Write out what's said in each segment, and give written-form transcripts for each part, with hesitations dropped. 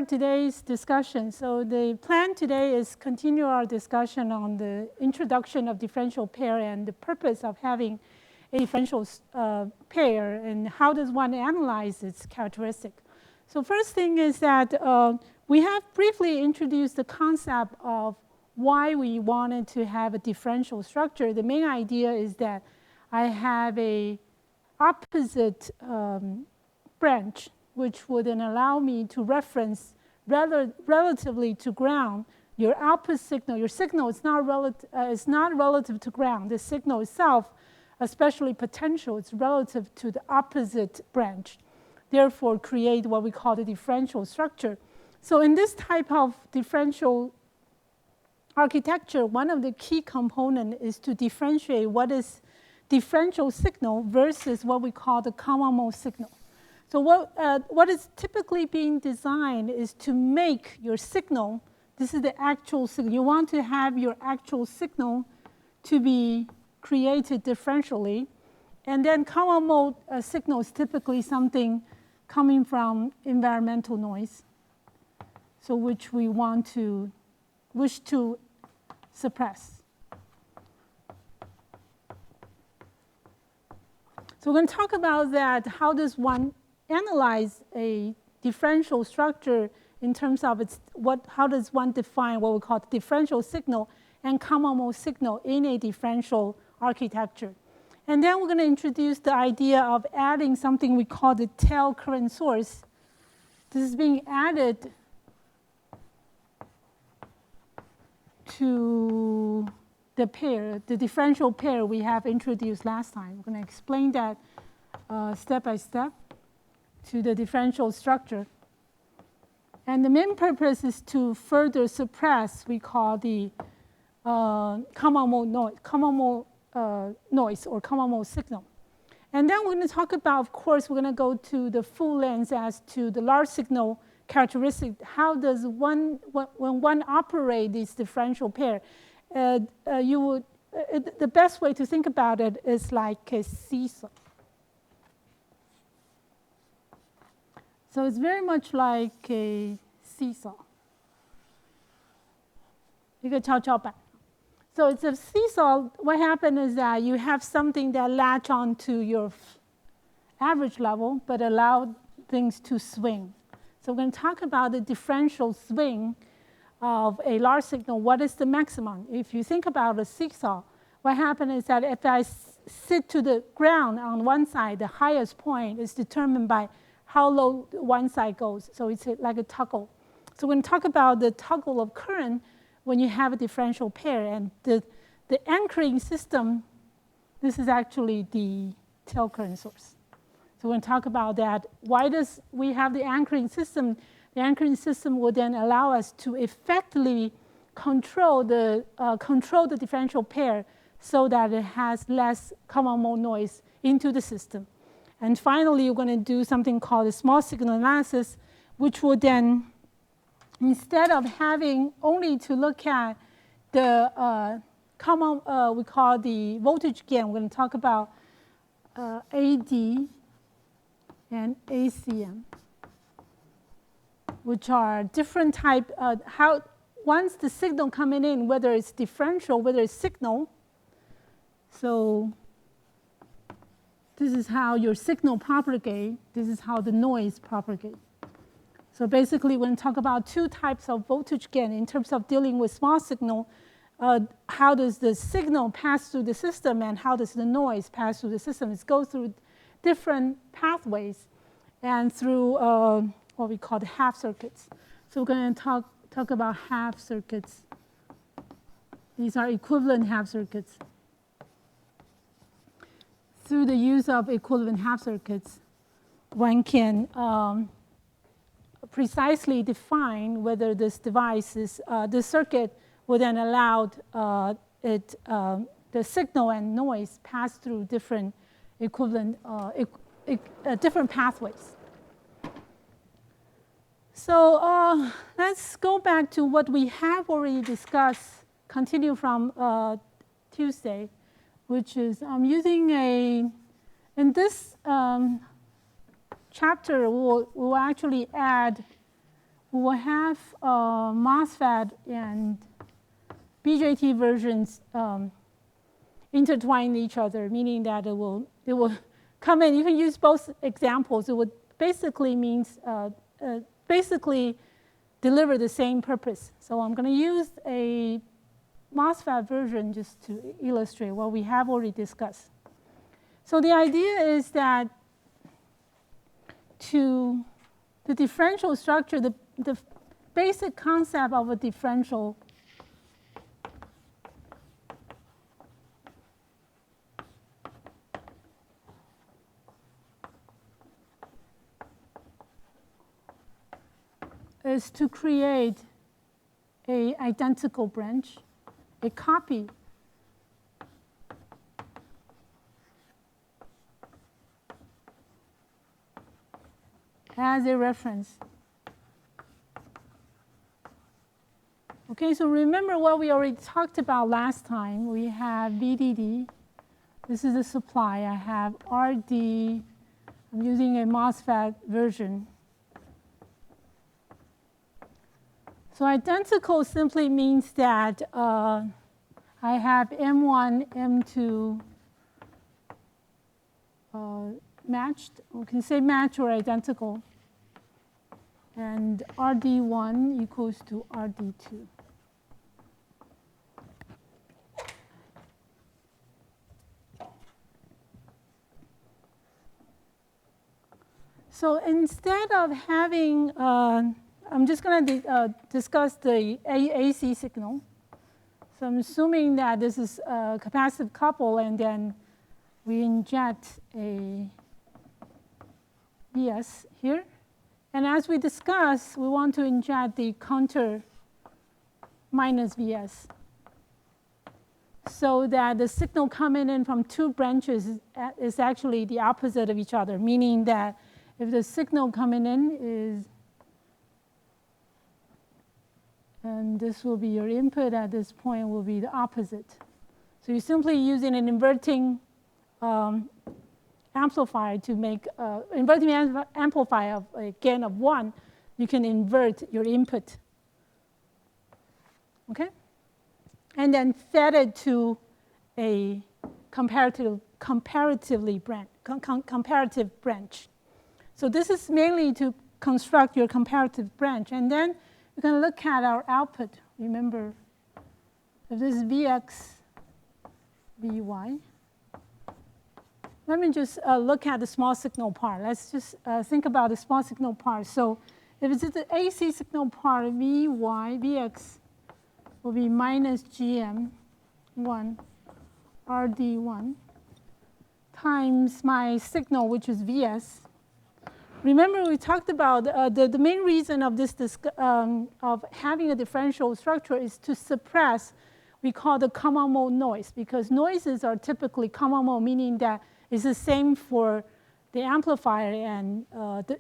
start today's discussion. So the plan today is continue our discussion on the introduction of differential pair and the purpose of having a differential pair and how does one analyze its characteristic. So first thing is that we have briefly introduced the concept of why we wanted to have a differential structure. The main idea is that I have a opposite branch which would then allow me to reference relatively to ground your output signal. Your signal is not relative to ground. The signal itself, especially potential, is relative to the opposite branch. Therefore, create what we call the differential structure. So in this type of differential architecture, one of the key components is to differentiate what is differential signal versus what we call the common mode signal. So what is typically being designed is to make your signal, this is the actual signal. You want to have your actual signal to be created differentially. And then common mode signal is typically something coming from environmental noise, so which we wish to suppress. So we're going to talk about that. How does one analyze a differential structure in terms of how does one define what we call differential signal and common mode signal in a differential architecture. And then we're going to introduce the idea of adding something we call the tail current source. This is being added to the pair, the differential pair we have introduced last time. We're going to explain that step by step to the differential structure. And the main purpose is to further suppress, we call the common mode noise or common mode signal. And then we're going to talk about, of course, we're going to go to the full length as to the large signal characteristic. How does when one operates this differential pair, the best way to think about it is like a seesaw. So it's very much like a seesaw. 一个跷跷板. So it's a seesaw. What happens is that you have something that latch on to your average level, but allow things to swing. So we're going to talk about the differential swing of a large signal. What is the maximum? If you think about a seesaw, what happens is that if I sit to the ground on one side, the highest point is determined by how low one side goes. So it's like a toggle. So we're going to talk about the toggle of current when you have a differential pair. And the anchoring system, this is actually the tail current source. So we're going to talk about that. Why does we have the anchoring system? The anchoring system will then allow us to effectively control the differential pair so that it has less common mode noise into the system. And finally, we're going to do something called a small signal analysis, which will then, instead of having only to look at the we call the voltage gain, we're going to talk about AD and ACM, which are different type. Once the signal coming in, whether it's differential, whether it's signal, so this is how your signal propagates. This is how the noise propagates. So basically, we're going to talk about two types of voltage gain in terms of dealing with small signal. How does the signal pass through the system, and how does the noise pass through the system? It goes through different pathways and through what we call the half circuits. So we're going to talk about half circuits. These are equivalent half circuits. Through the use of equivalent half circuits, one can precisely define whether this device is, this circuit will then allow the signal and noise pass through different equivalent, different pathways. So let's go back to what we have already discussed, continue from Tuesday, which is I'm using in this chapter, we'll actually add we will have MOSFET and BJT versions intertwine each other, meaning that it will come in. You can use both examples. It would basically means basically deliver the same purpose. So I'm going to use a MOSFET version just to illustrate what we have already discussed. So the idea is that to the differential structure, the basic concept of a differential is to create an identical branch, a copy as a reference. Okay, so remember what we already talked about last time. We have VDD. This is the supply. I have RD. I'm using a MOSFET version. So identical simply means that I have M1, M2 matched. We can say match or identical. And RD1 equals to RD2. So instead of having, I'm just going to discuss the AC signal. So I'm assuming that this is a capacitive couple, and then we inject a Vs here. And as we discussed, we want to inject the counter minus Vs, so that the signal coming in from two branches is actually the opposite of each other, meaning that if the signal coming in is, and this will be your input at this point, will be the opposite. So you're simply using an inverting amplifier to make inverting amplifier of a gain of 1. You can invert your input. Okay? And then fed it to a comparative branch. So this is mainly to construct your comparative branch. And then we're going to look at our output. Remember, if this is Vx, Vy. Let me just look at the small signal part. Let's just think about the small signal part. So if it's the AC signal part, Vy, Vx will be minus Gm1 Rd1 times my signal, which is Vs. Remember, we talked about the main reason of this of having a differential structure is to suppress, we call the common mode noise, because noises are typically common mode, meaning that it's the same for the amplifier and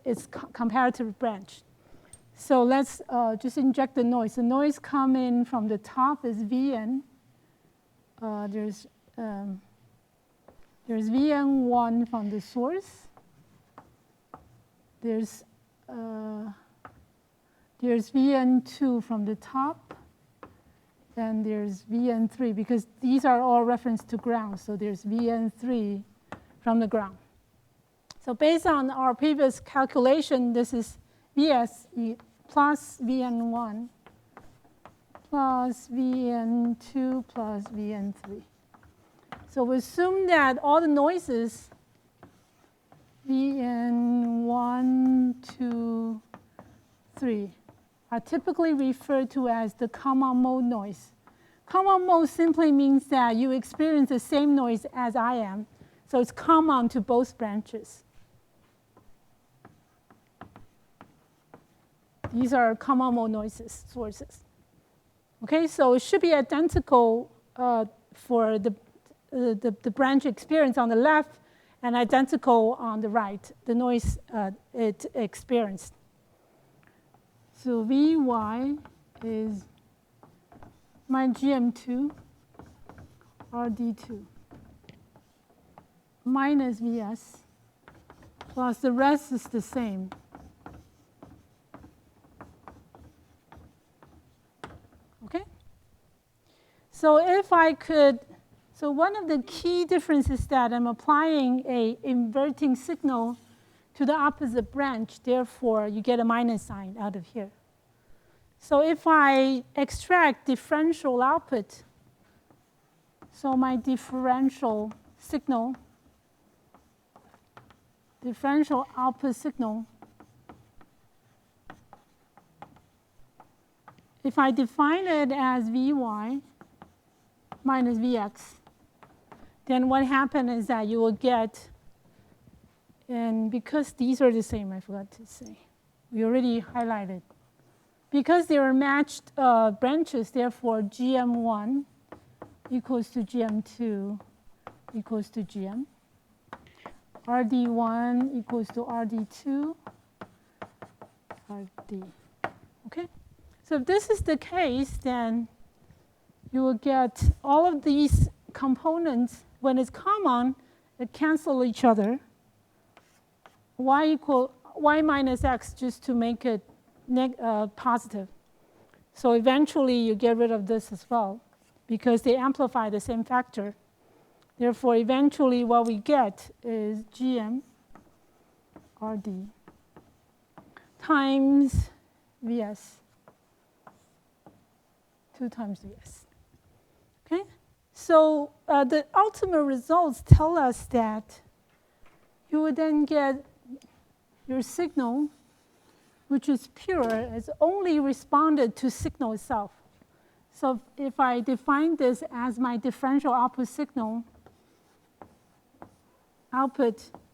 its comparative branch. So let's just inject the noise. The noise coming from the top is Vn. There's Vn1 from the source. There's Vn2 from the top, and there's Vn3, because these are all referenced to ground. So there's Vn3 from the ground. So based on our previous calculation, this is Vs plus Vn1 plus Vn2 plus Vn3. So we assume that all the noises Vn1, 2, 3 are typically referred to as the common mode noise. Common mode simply means that you experience the same noise as I am, so it's common to both branches. These are common mode noises sources. Okay, so it should be identical for the branch experience on the left, and identical on the right, the noise it experienced. So Vy is my Gm2 Rd2 minus Vs plus the rest is the same. So if I could, so one of the key differences is that I'm applying a inverting signal to the opposite branch. Therefore, you get a minus sign out of here. So if I extract differential output, so my differential output signal, if I define it as Vy minus Vx, then what happens is that you will get, and because these are the same, I forgot to say, we already highlighted. Because they are matched branches, therefore GM1 equals to GM2 equals to GM. RD1 equals to RD2, RD. Okay? So if this is the case, then you will get all of these components, when it's common, they cancel each other. Y minus x, just to make it positive. So eventually you get rid of this as well, because they amplify the same factor. Therefore, eventually what we get is GM RD times Vs, 2 times Vs. Okay? So the ultimate results tell us that you would then get your signal, which is pure, has only responded to signal itself. So if I define this as my differential output signal,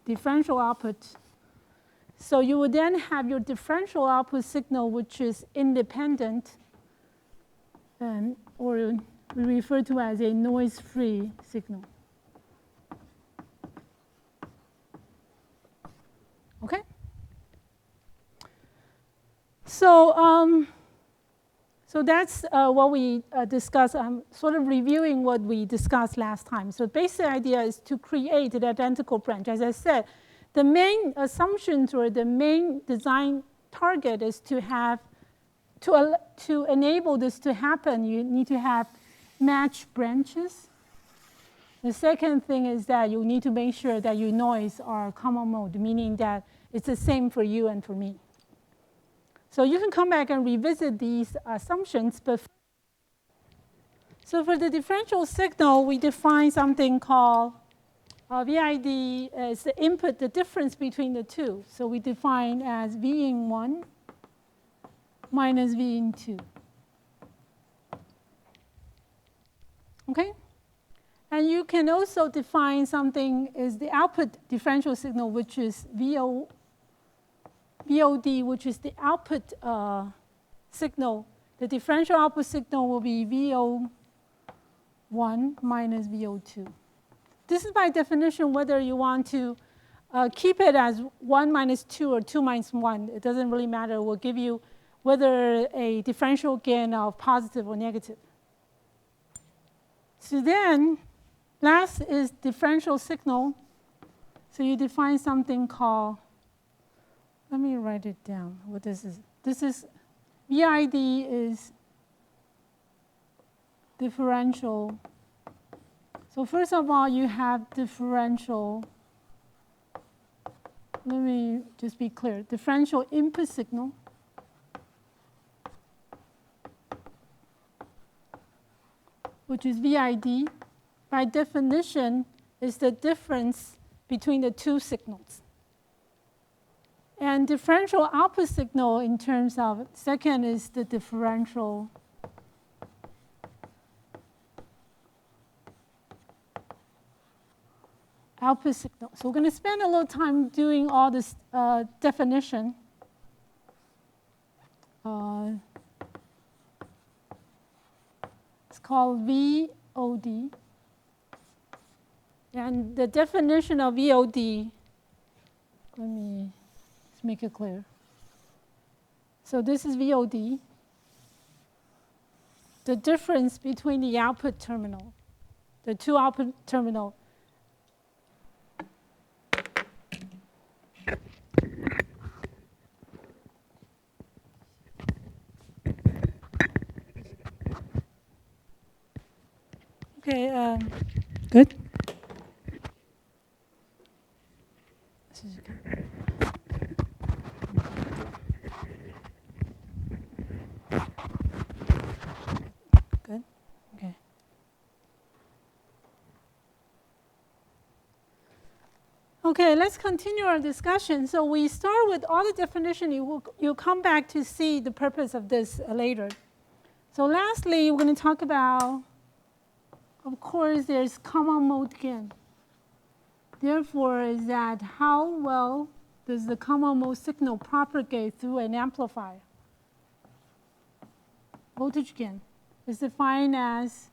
differential output, so you would then have your differential output signal, which is independent, or we refer to as a noise-free signal. Okay? So, so that's what we discussed. I'm sort of reviewing what we discussed last time. So basic idea is to create an identical branch. As I said, the main assumptions or the main design target is to have, to enable this to happen, you need to have matched branches. The second thing is that you need to make sure that your noise are common mode, meaning that it's the same for you and for me. So you can come back and revisit these assumptions. But so for the differential signal, we define something called VID as the input, the difference between the two. So we define as V in 1 minus V in 2. Okay? And you can also define something as the output differential signal, which is VOD, which is the output signal. The differential output signal will be VO1 minus VO2. This is by definition whether you want to keep it as 1 minus 2 or 2 minus 1. It doesn't really matter. It will give you whether a differential gain of positive or negative. So then, last is differential signal. So you define something called, let me write it down, what this is. This is, VID is differential. So first of all, you have differential, let me just be clear, differential input signal. Which is VID, by definition, is the difference between the two signals. And differential output signal in terms of, second is the differential output signal. So we're going to spend a little time doing all this definition. It's called VOD. And the definition of VOD, let me make it clear. So this is VOD. The difference between the output terminal, the two output terminal. Okay, good. Good. Okay. Okay, let's continue our discussion. So we start with all the definition. You'll come back to see the purpose of this later. So lastly, we're going to talk about, of course, there's common mode gain. Therefore, is that how well does the common mode signal propagate through an amplifier? Voltage gain is defined as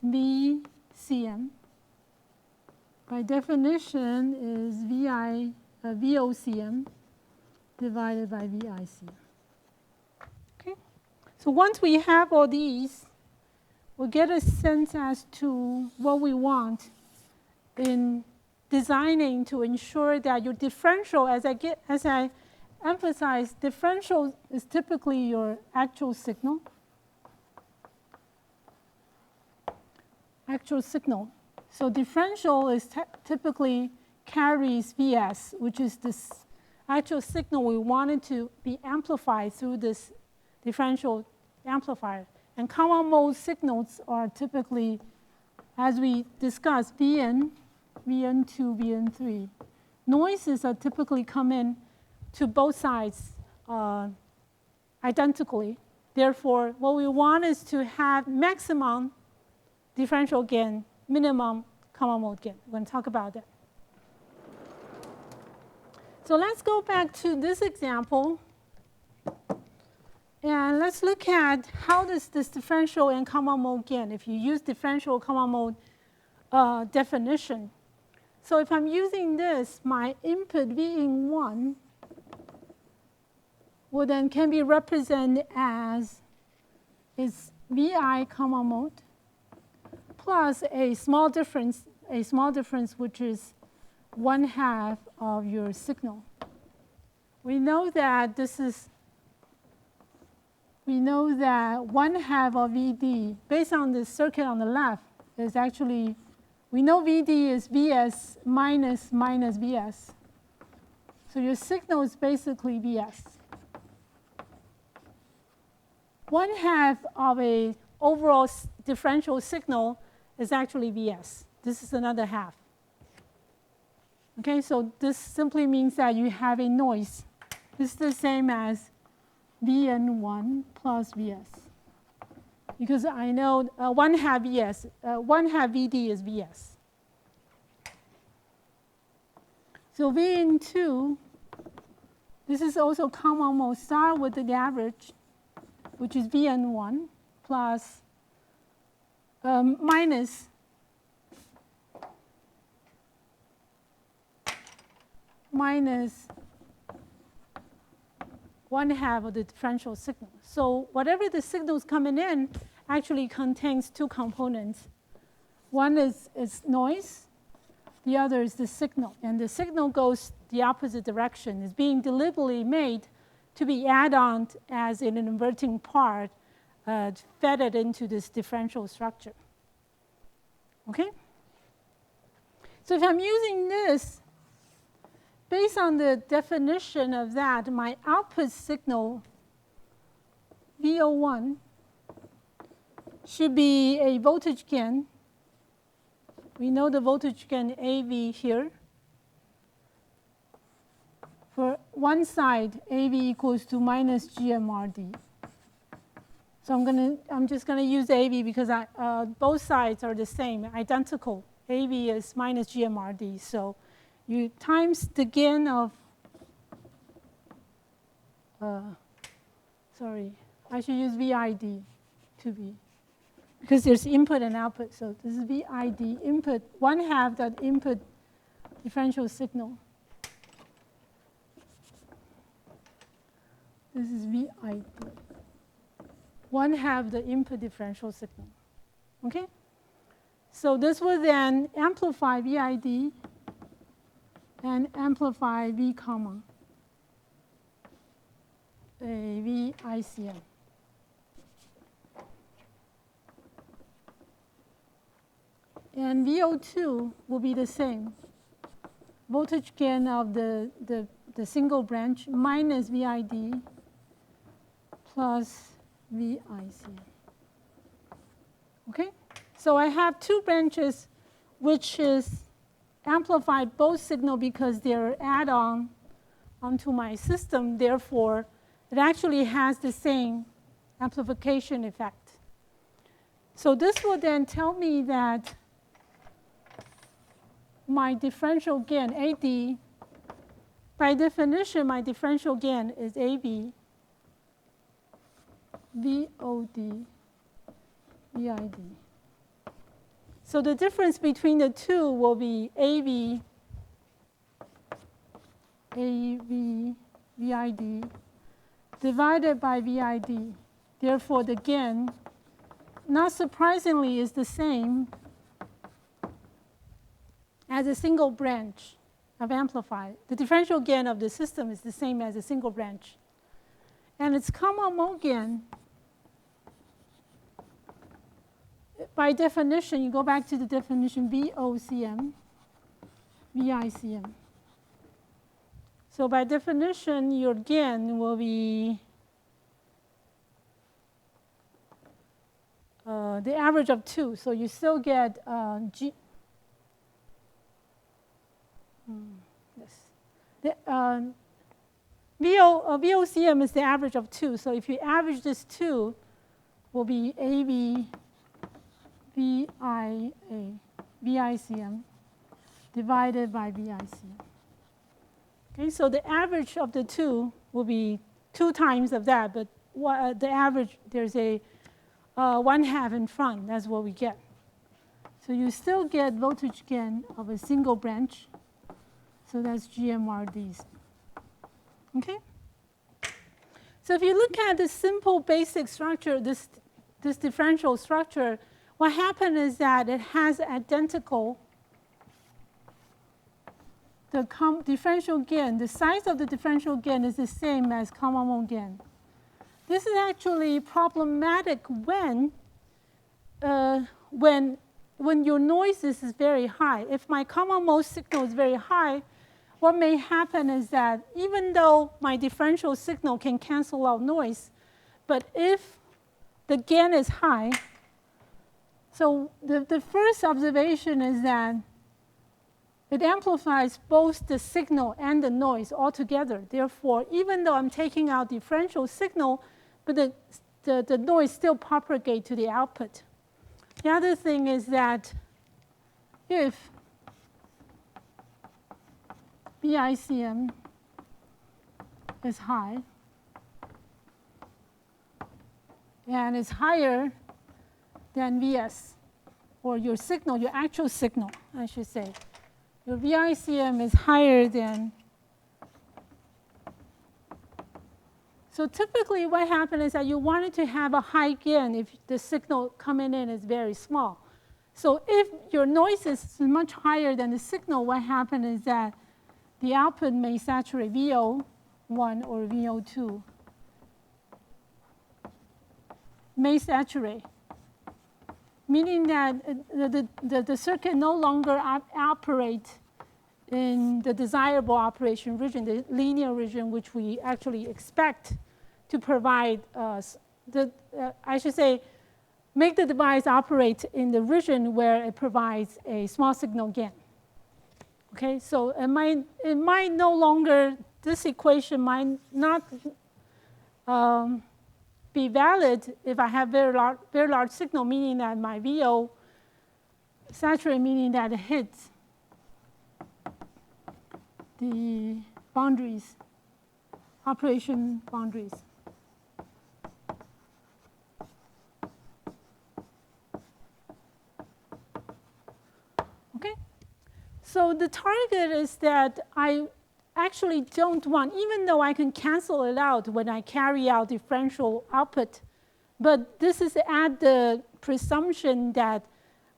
VCM. By definition is VOCM divided by VICM. Okay? So once we have all these, we'll get a sense as to what we want in designing to ensure that your differential, as I emphasize, differential is typically your actual signal. Actual signal. So differential is typically carries Vs, which is this actual signal we wanted to be amplified through this differential amplifier. And common mode signals are typically, as we discussed, Vn, Vn2, Vn3. Noises are typically come in to both sides identically. Therefore, what we want is to have maximum differential gain, minimum common mode gain. We're going to talk about that. So let's go back to this example. And let's look at how does this differential and common mode gain, if you use differential common mode definition. So if I'm using this, my input being 1, well then can be represented as is Vi common mode plus a small difference which is 1/2 of your signal. We know that 1/2 of Vd, based on the circuit on the left, is actually, we know Vd is Vs minus Vs. So your signal is basically Vs. 1/2 of a overall differential signal is actually Vs. This is another half. Okay, so this simply means that you have a noise. This is the same as Vn1 plus Vs. Because I know 1/2 Vs, 1/2 Vd is Vs. So Vn2, this is also common mode. Start with the average, which is Vn1 plus minus 1/2 of the differential signal. So whatever the signals coming in actually contains two components. One is noise, the other is the signal. And the signal goes the opposite direction. It's being deliberately made to be added on as an inverting part, fed it into this differential structure. Okay? So if I'm using this, based on the definition of that, my output signal, VO1, should be a voltage gain. We know the voltage gain AV here. For one side, AV equals to minus GMRD. So I'm just going to use AV because both sides are the same, identical. AV is minus GMRD. So you times the gain of, sorry, I should use VID to be, because there's input and output. So this is VID, input, 1/2 that input differential signal. This is VID. 1/2 the input differential signal. Okay? So this will then amplify VID and amplify V comma, a VICM. And VO2 will be the same. Voltage gain of the single branch minus VID plus VIC. Okay? So I have two branches which is amplified both signal because they're add-on onto my system. Therefore, it actually has the same amplification effect. So this will then tell me that my differential gain, AD, by definition, my differential gain is AB, VOD, VID. So the difference between the two will be AV, AV, VID, divided by VID. Therefore, the gain, not surprisingly, is the same as a single branch of amplifier. The differential gain of the system is the same as a single branch. And its common mode gain, by definition, you go back to the definition VOCM, VICM. So by definition, your gain will be the average of 2. So you still get VOCM is the average of 2. So if you average this 2, will be AV, VIA, VICM divided by VICM. Okay, so the average of the two will be 2 times of that, but the average, there's a 1/2 in front. That's what we get. So you still get voltage gain of a single branch. So that's GMRDs. Okay? So if you look at the simple basic structure, this differential structure, what happened is that it has identical, the differential gain, the size of the differential gain is the same as common mode gain. This is actually problematic when your noise is very high. If my common mode signal is very high, what may happen is that even though my differential signal can cancel out noise, but if the gain is high, so the first observation is that it amplifies both the signal and the noise altogether. Therefore, even though I'm taking out differential signal, but the noise still propagates to the output. The other thing is that if VICM is high and is higher than VS, or your signal, your actual signal, I should say. Your VICM is higher than. So typically what happens is that you wanted to have a high gain if the signal coming in is very small. So if your noise is much higher than the signal, what happens is that the output may saturate VO1 or VO2. May saturate, meaning that the circuit no longer operates in the desirable operation region, the linear region, which we actually expect to provide I should say, make the device operate in the region where it provides a small signal gain. Okay, so it might no longer, this equation might not be valid if I have very large signal, meaning that my VO saturate, meaning that it hits the boundaries, operation boundaries. Okay, so the target is that I actually don't want, even though I can cancel it out when I carry out differential output, but this is at the presumption that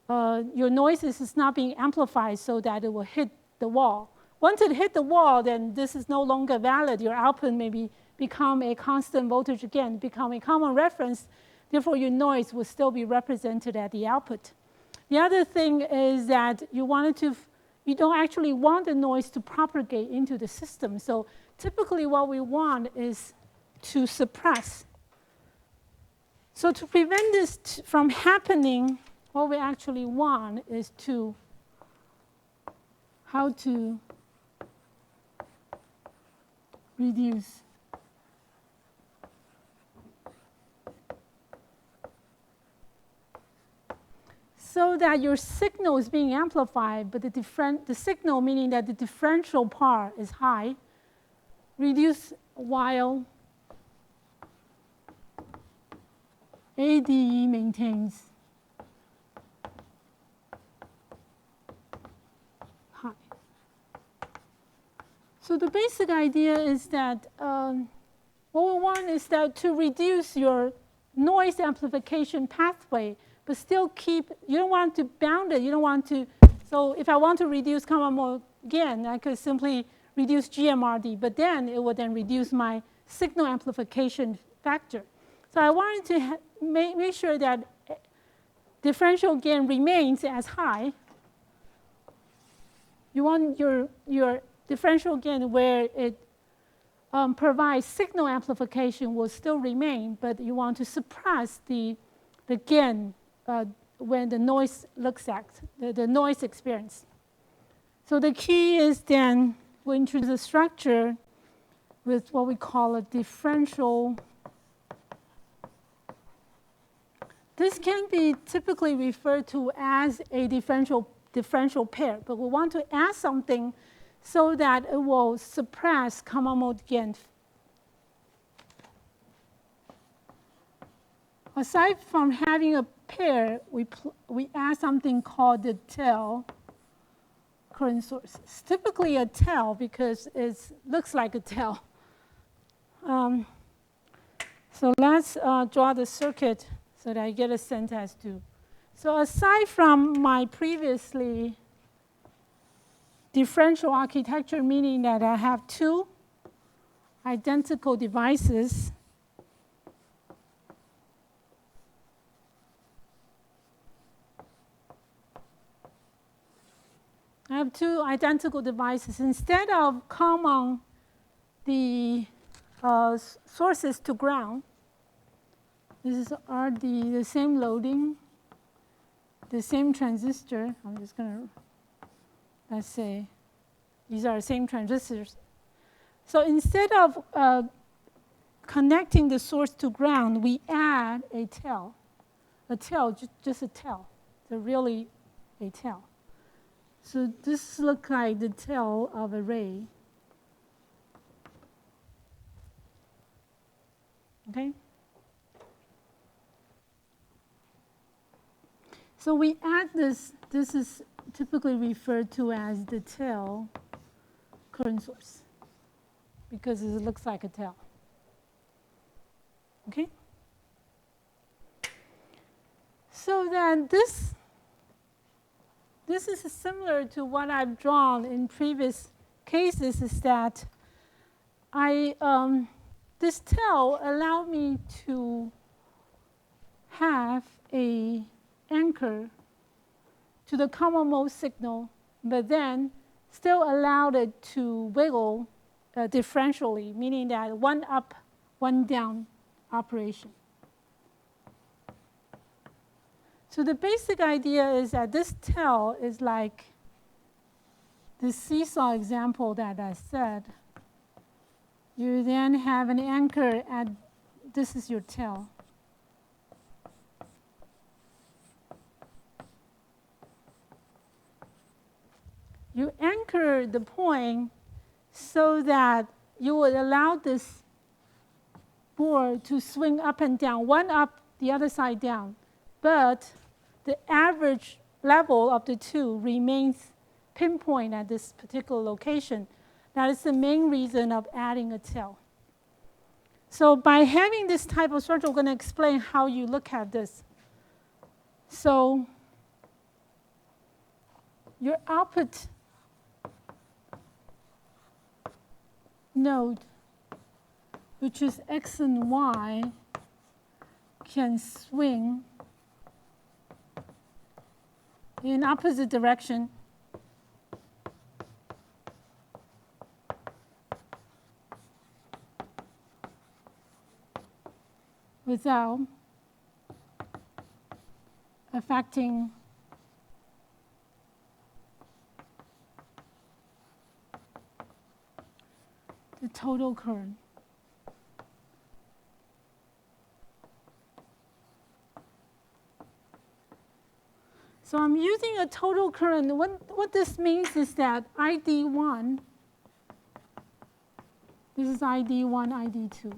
your noise is not being amplified so that it will hit the wall. Once it hit the wall, then this is no longer valid. Your output may become a constant voltage again, become a common reference. Therefore, your noise will still be represented at the output. The other thing is that you don't actually want the noise to propagate into the system. So typically what we want is to suppress. So to prevent this from happening, what we actually want is how to reduce. So that your signal is being amplified, but the signal, meaning that the differential part is high, reduce while ADE maintains high. So the basic idea is that what we want is that to reduce your noise amplification pathway, but still keep, you don't want to bound it, you don't want to, so if I want to reduce common mode gain, I could simply reduce GMRD, but then it would then reduce my signal amplification factor. So I wanted to make sure that differential gain remains as high. You want your differential gain where it provides signal amplification will still remain, but you want to suppress the gain when the noise looks at, the noise experience. So the key is then we introduce a structure with what we call a differential. This can be typically referred to as a differential pair, but we want to add something so that it will suppress common mode gain. Aside from having a pair, we add something called the tail current source. It's typically a tail because it looks like a tail. So let's draw the circuit so that I get a sense as to. So aside from my previously differential architecture, meaning that I have two identical devices, I have two identical devices. Instead of common the sources to ground, this are the same loading, the same transistor. I'm just going to, let's say, these are the same transistors. So instead of connecting the source to ground, we add a tail. A tail, just a tail. So really a tail. So this looks like the tail of a ray. Okay? So we add this. This is typically referred to as the tail current source because it looks like a tail. Okay? So then this is similar to what I've drawn in previous cases, is that this tail allowed me to have an anchor to the common mode signal, but then still allowed it to wiggle differentially, meaning that one up, one down operation. So the basic idea is that this tail is like the seesaw example that I said. You then have an anchor at, this is your tail. You anchor the point so that you would allow this board to swing up and down, one up, the other side down. But the average level of the two remains pinpoint at this particular location. That is the main reason of adding a tail. So by having this type of structure, we're going to explain how you look at this. So your output node, which is X and Y, can swing in opposite direction without affecting the total current. So I'm using a total current. What this means is that ID1, this is ID1, ID2.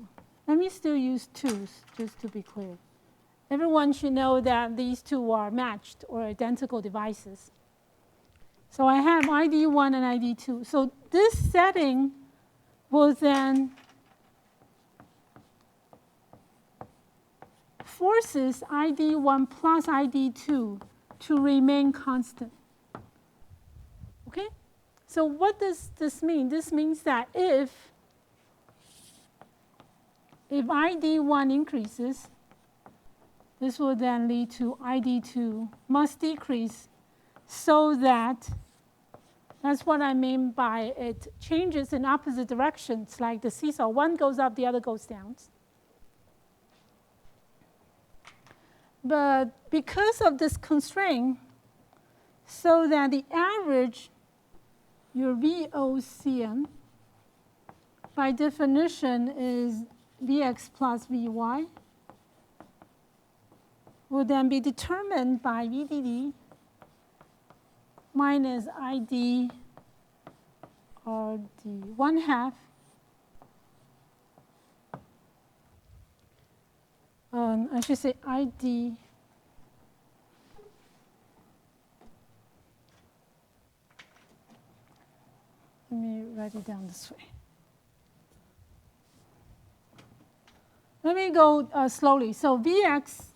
Let me still use 2s, just to be clear. Everyone should know that these two are matched or identical devices. So I have ID1 and ID2. So this setting will then forces ID1 plus ID2 to remain constant. Okay? So what does this mean? This means that if ID1 increases, this will then lead to ID2 must decrease so that, that's what I mean by it changes in opposite directions, like the seesaw. One goes up, the other goes down. But because of this constraint, so that the average, your VOCM, by definition is Vx plus Vy, will then be determined by VDD minus ID RD, 1/2 I should say ID let me write it down this way. Let me go slowly. So Vx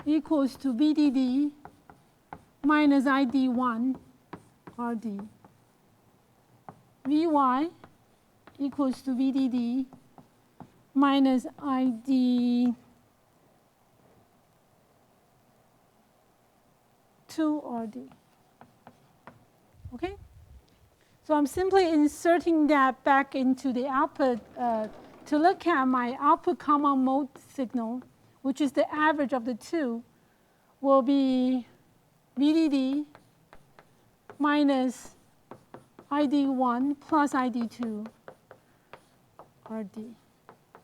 equals to VDD minus ID1 RD. Vy equals to VDD minus ID2 RD. Okay? So I'm simply inserting that back into the output to look at my output common mode signal, which is the average of the two, will be VDD minus ID1 plus ID2 RD.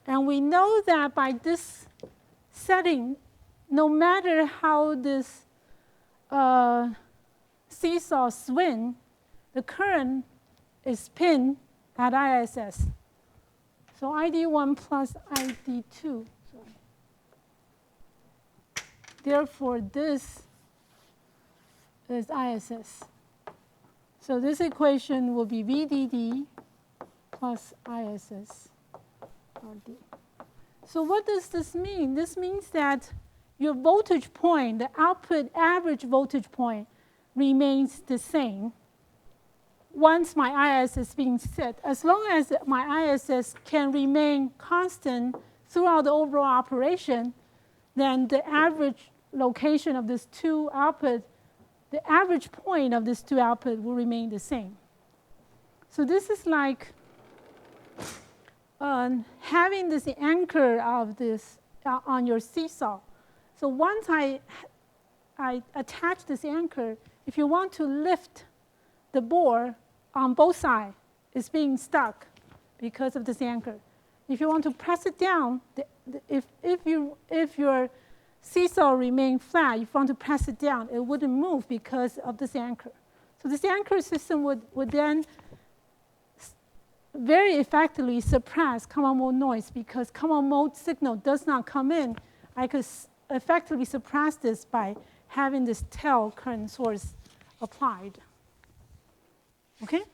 And we know that by this setting, no matter how this seesaw swing, the current is pinned at ISS. So ID1 plus ID2. Sorry. Therefore, this is ISS. So this equation will be VDD plus ISS RD. So what does this mean? This means that your voltage point, the output average voltage point, remains the same once my ISS is being set. As long as my ISS can remain constant throughout the overall operation, then the average location of these two outputs, the average point of these two outputs will remain the same. So this is like having this anchor of this on your seesaw. So once I attach this anchor, if you want to lift the board on both sides, it's being stuck because of this anchor. If you want to press it down, if your seesaw remains flat, if you want to press it down, it wouldn't move because of this anchor. So this anchor system would then very effectively suppress common mode noise because common mode signal does not come in. I could effectively suppress this by having this tail current source applied. Okay?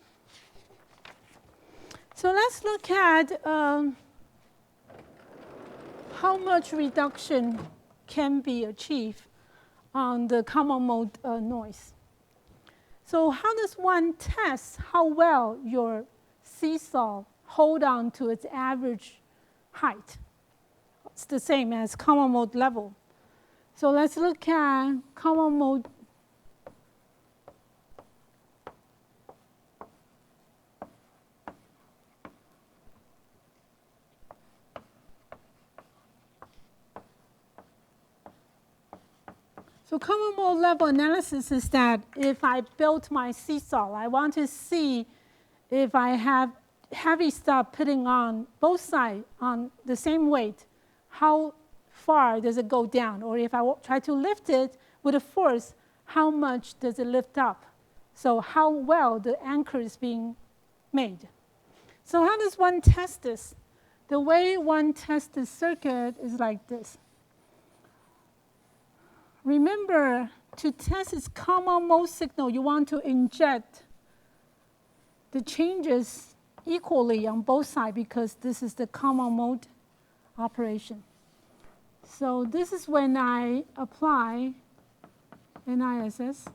So let's look at how much reduction can be achieved on the common mode noise. So how does one test how well your seesaw hold on to its average height? It's the same as common mode level. So let's look at common mode So common mode level analysis is that if I built my seesaw, I want to see if I have heavy stuff putting on both sides on the same weight, how far does it go down? Or if I try to lift it with a force, how much does it lift up? So how well the anchor is being made. So how does one test this? The way one tests the circuit is like this. Remember, to test its common mode signal, you want to inject the changes equally on both sides because this is the common mode operation. So this is when I apply an ISS,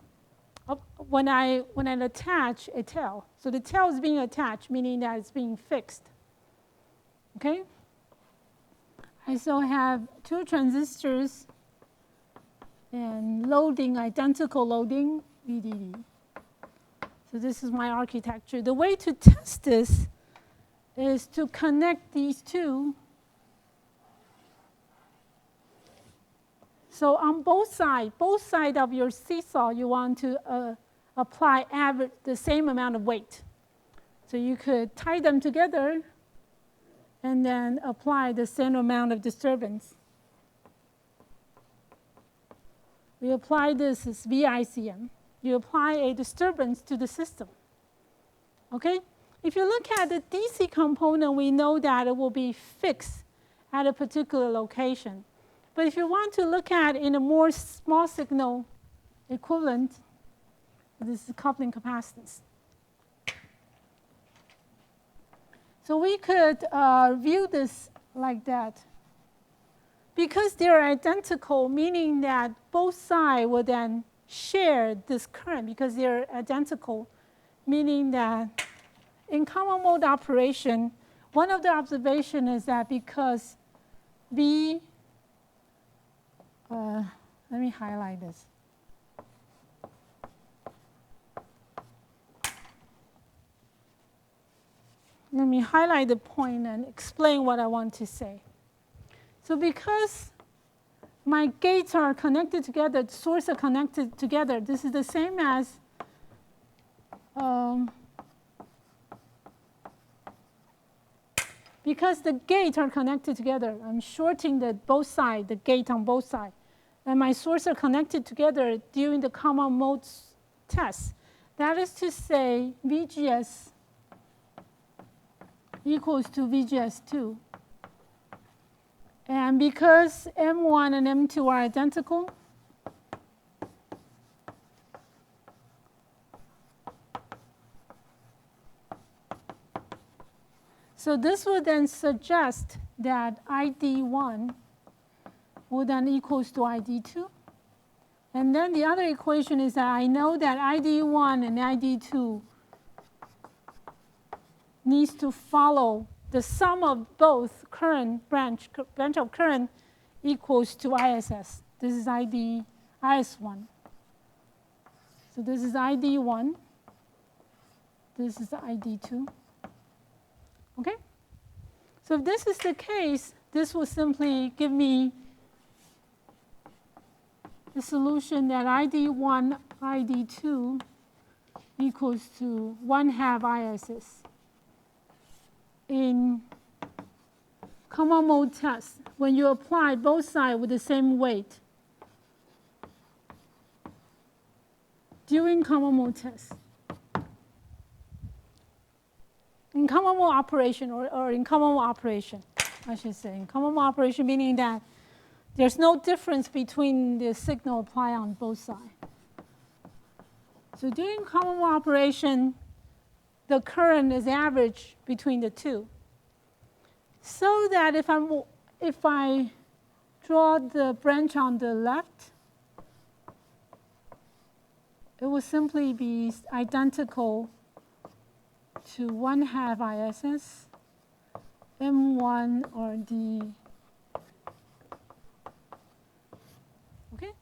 when I attach a tail. So the tail is being attached, meaning that it's being fixed. Okay? I also have two transistors and loading, identical loading, VDD. So this is my architecture. The way to test this is to connect these two. So on both sides of your seesaw, you want to apply the same amount of weight. So you could tie them together and then apply the same amount of disturbance. We apply this as VICM. You apply a disturbance to the system. Okay? If you look at the DC component, we know that it will be fixed at a particular location. But if you want to look at in a more small signal equivalent, this is coupling capacitance. So we could view this like that. Because they're identical, meaning that both sides will then share this current because they're identical, meaning that in common mode operation, one of the observations is that because let me highlight this. Let me highlight the point and explain what I want to say. So because my gates are connected together, the sources are connected together, this is the same as because the gates are connected together, I'm shorting the gate on both sides. And my sources are connected together during the common mode test. That is to say, VGS equals to VGS2. And because M1 and M2 are identical, so this would then suggest that ID1 would then equals to ID2. And then the other equation is that I know that ID1 and ID2 needs to follow the sum of both current branch of current equals to ISS. This is IS1. So this is ID1. This is ID2. Okay? So if this is the case, this will simply give me the solution that ID1, ID2 equals to 1/2 ISS. In common mode test, when you apply both sides with the same weight, during common mode test, in common mode operation, or in common mode operation, I should say, in common mode operation, meaning that there's no difference between the signal applied on both sides. So during common mode operation, the current is average between the two. So that if I draw the branch on the left, it will simply be identical to 1/2 ISS, M1 or D. Okay?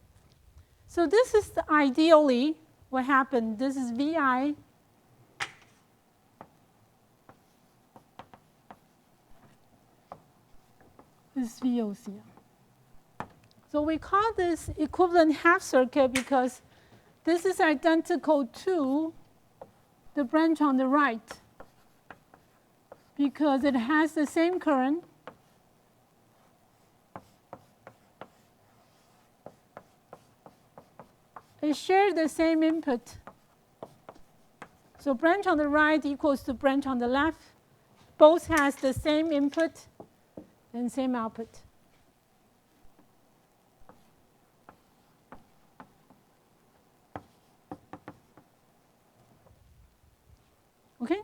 So this is ideally what happened. This is VI. This is VOC. So we call this equivalent half circuit because this is identical to the branch on the right because it has the same current. It shares the same input. So branch on the right equals to branch on the left. Both has the same input and same output. Okay?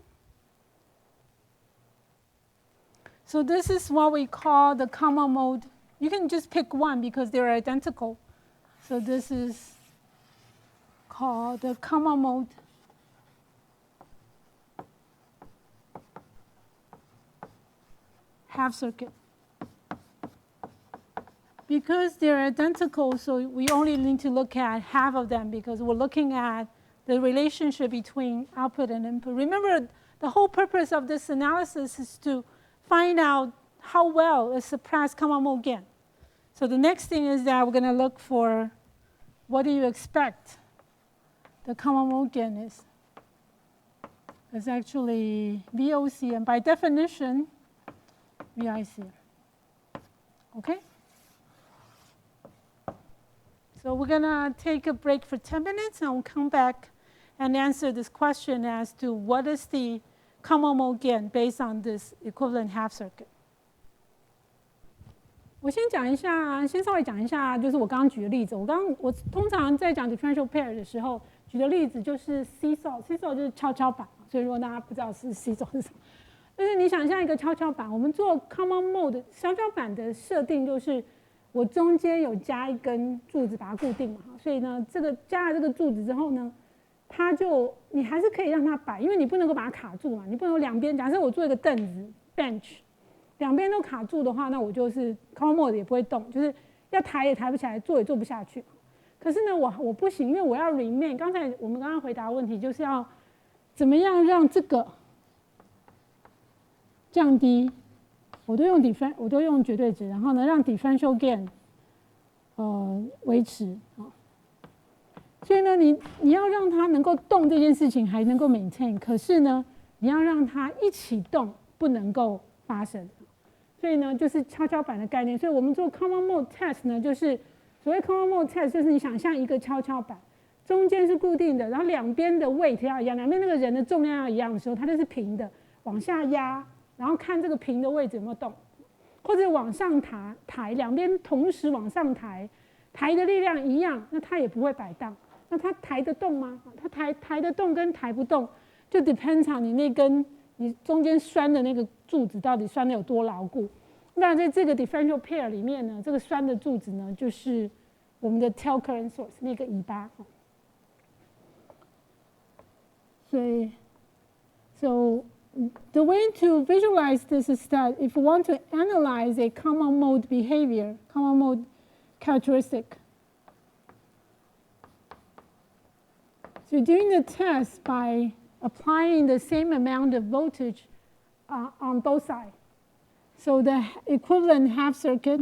So this is what we call the common mode. You can just pick one because they're identical. So this is called the common mode. Half circuit. Because they're identical, so we only need to look at half of them because we're looking at the relationship between output and input. Remember, the whole purpose of this analysis is to find out how well it suppresses common mode gain. So the next thing is that we're going to look for what do you expect the common mode gain is. It's actually VOC, and by definition, VIC. Okay? So we're going to take a break for 10 minutes, and we'll come back and answer this question as to what is the common mode gain based on this equivalent half circuit. 我先稍微讲一下，就是我刚刚举的例子。我通常在讲 differential pair 的时候，举的例子就是 seesaw 就是跷跷板，所以如果大家不知道是 seesaw 是什么，就是你想象一个跷跷板，我们做 common mode 跷跷板的设定就是我中间有加一根柱子把它固定嘛，所以呢，这个加了这个柱子之后呢，你还是可以让它摆，因为你不能够把它卡住嘛，你不能够两边。假设我做一个凳子 bench， 两边都卡住的话，那我就是 common mode 也不会动，就是要抬也抬不起来，坐也坐不下去。可是呢，我不行，因为我要 remain。我们刚刚回答的问题就是要怎么样让这个降低，我都用绝对值，然后呢让 differential gain 维持啊。所以呢，你要让它能够动这件事情还能够 maintain， 可是呢，你要让它一起动不能够发生。所以呢，就是跷跷板的概念。所以我们做 common mode test 呢，就是所谓 common mode test， 就是你想象一个跷跷板，中间是固定的，然后两边的 weight 要一样，两边那个人的重量要一样的时候，它就是平的，往下压，然后看这个平的位置有没有动，或者往上抬，两边同时往上抬，抬的力量一样，那它也不会摆荡。那它抬得动吗？它抬得动跟抬不动，就 depends on 你中间拴的那个柱子到底拴的有多牢固。那在这个 differential pair 里面呢，这个拴的柱子呢，就是我们的 tail current source 那个尾巴。So the way to visualize this is that if we want to analyze a common mode behavior, common mode characteristic, so doing the test by applying the same amount of voltage on both sides. So the equivalent half circuit,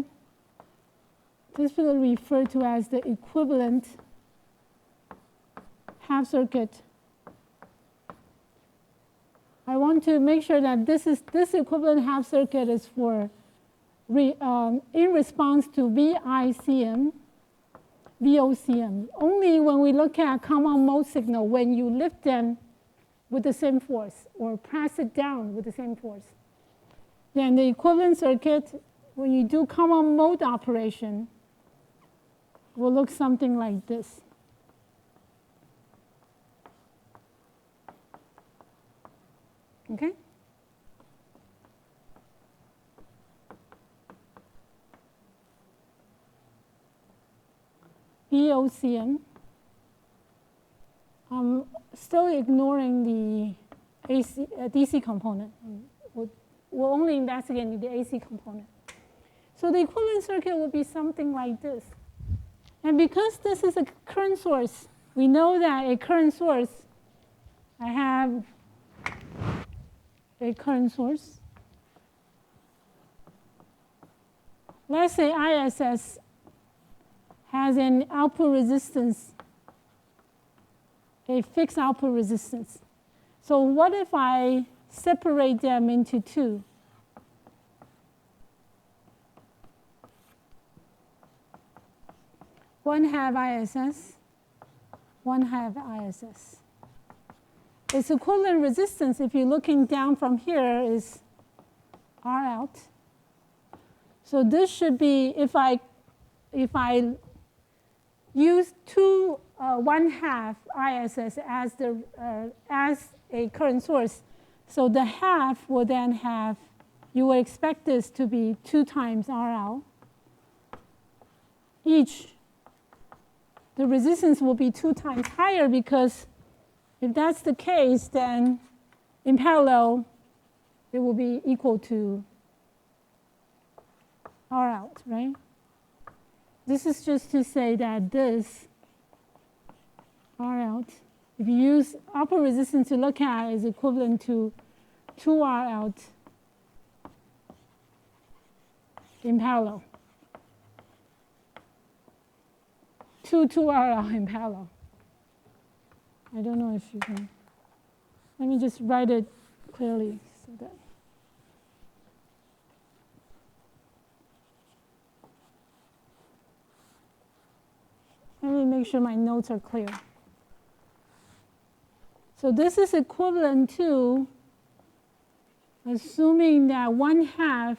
this will be referred to as the equivalent half circuit. I want to make sure that this equivalent half circuit is for in response to VICM, VOCM. Only when we look at common mode signal, when you lift them with the same force or press it down with the same force. Then the equivalent circuit, when you do common mode operation, will look something like this. Okay? VOCM. I'm still ignoring the DC component. We're only investigating the AC component. So the equivalent circuit will be something like this. And because this is a current source, we know that a current source, I have a current source. Let's say ISS has an output resistance, a fixed output resistance. So what if I separate them into two? One half ISS, one half ISS. Its equivalent resistance, if you're looking down from here, is R out. So this should be, if I use one half ISS as a current source, so the half will then have, you would expect this to be 2 times R out. The resistance will be 2 times higher, because if that's the case, then in parallel, it will be equal to R out, right? This is just to say that this R out, if you use output resistance to look at, is equivalent to 2R out in parallel. 2R out in parallel. I don't know if you can. Let me just write it clearly so that. Let me make sure my notes are clear. So this is equivalent to, assuming that 1/2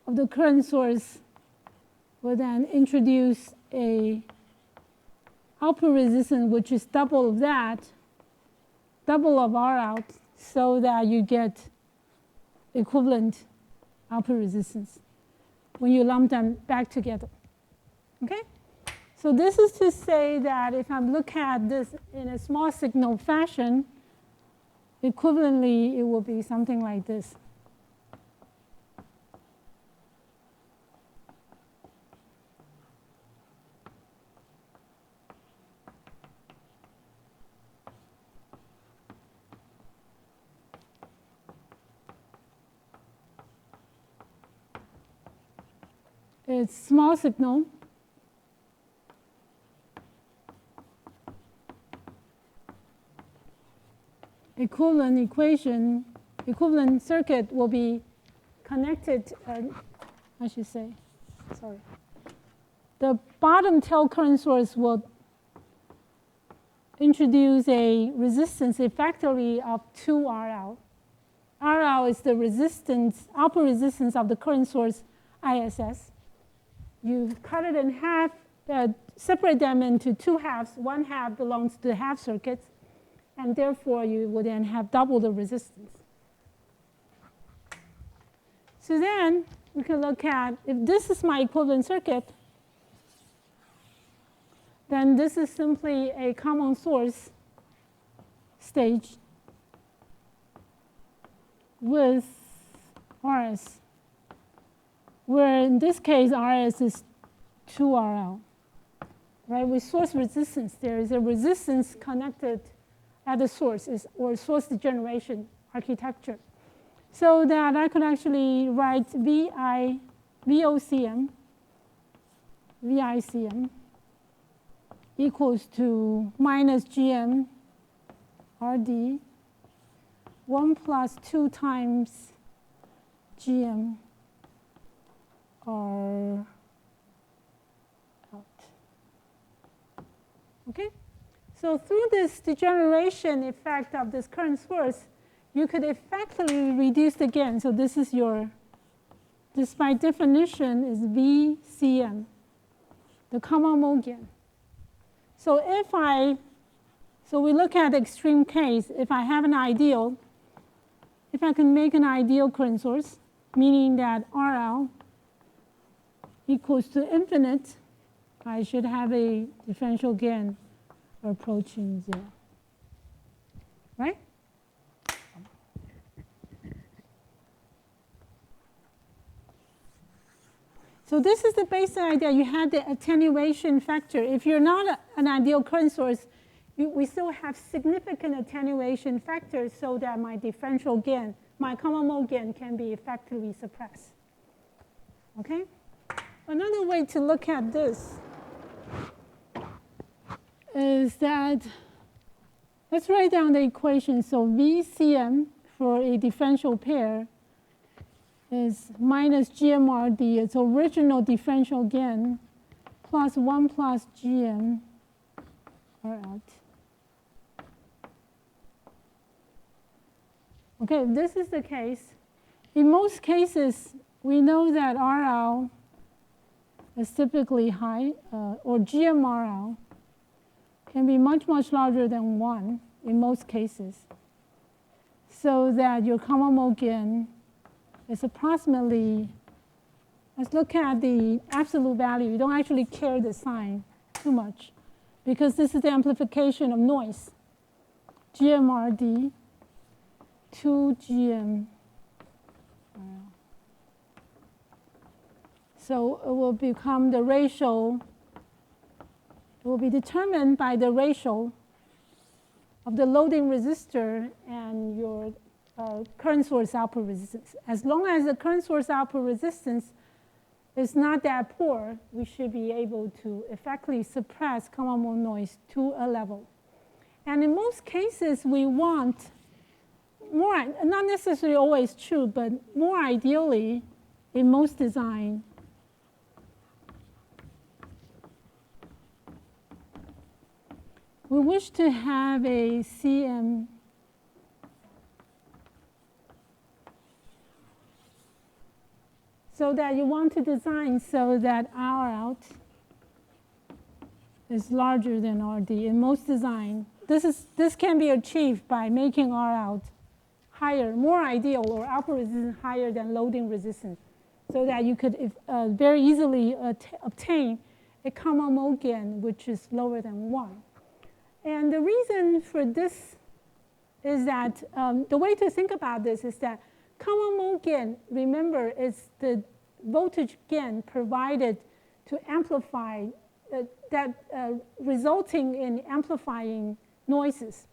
of the current source will then introduce a output resistance, which is double of that, double of R out, so that you get equivalent output resistance when you lump them back together. Okay? So this is to say that if I look at this in a small signal fashion, equivalently, it will be something like this. It's small signal. Equivalent circuit will be connected, I should say, sorry. The bottom tail current source will introduce a resistance effectively of 2R out. R out is the resistance, output resistance of the current source ISS. You cut it in half, separate them into 2 halves. 1/2 belongs to the half circuits, and therefore you would then have double the resistance. So then we can look at, if this is my equivalent circuit, then this is simply a common source stage with RS, where in this case RS is 2R out. Right? With source resistance, there is a resistance connected at the source, or source degeneration architecture. So that I could actually write VICM equals to minus GM RD 1 plus 2 times GM R out. Okay? So through this degeneration effect of this current source, you could effectively reduce the gain. So this is this by definition is VCM, the common mode gain. So so we look at the extreme case. If I have an ideal, if I can make an ideal current source, meaning that RL equals to infinite, I should have a differential gain approaching 0. Right? So this is the basic idea. You had the attenuation factor. If you're not an ideal current source, we still have significant attenuation factors so that my differential gain, my common mode gain, can be effectively suppressed. Okay? another way to look at this is that, let's write down the equation. So VCM for a differential pair is minus GMRD, its original differential gain, plus 1 plus GM R out. Okay, if this is the case, in most cases, we know that RL is typically high, or GMRL can be much, much larger than 1 in most cases, so that your common mode gain is approximately, let's look at the absolute value. You don't actually care the sign too much, because this is the amplification of noise. GMRD 2GM. So it will become the ratio, it will be determined by the ratio of the loading resistor and your current source output resistance. As long as the current source output resistance is not that poor, we should be able to effectively suppress common mode noise to a level. And in most cases, we want more, not necessarily always true, but more ideally, in most design, we wish to have a CM so that you want to design so that R out is larger than RD. In most design, this can be achieved by making R out higher, more ideal, or output resistance higher than loading resistance, so that you could very easily obtain a common mode gain which is lower than 1. And the reason for this is that the way to think about this is that common mode gain, remember, is the voltage gain provided to amplify resulting in amplifying noises.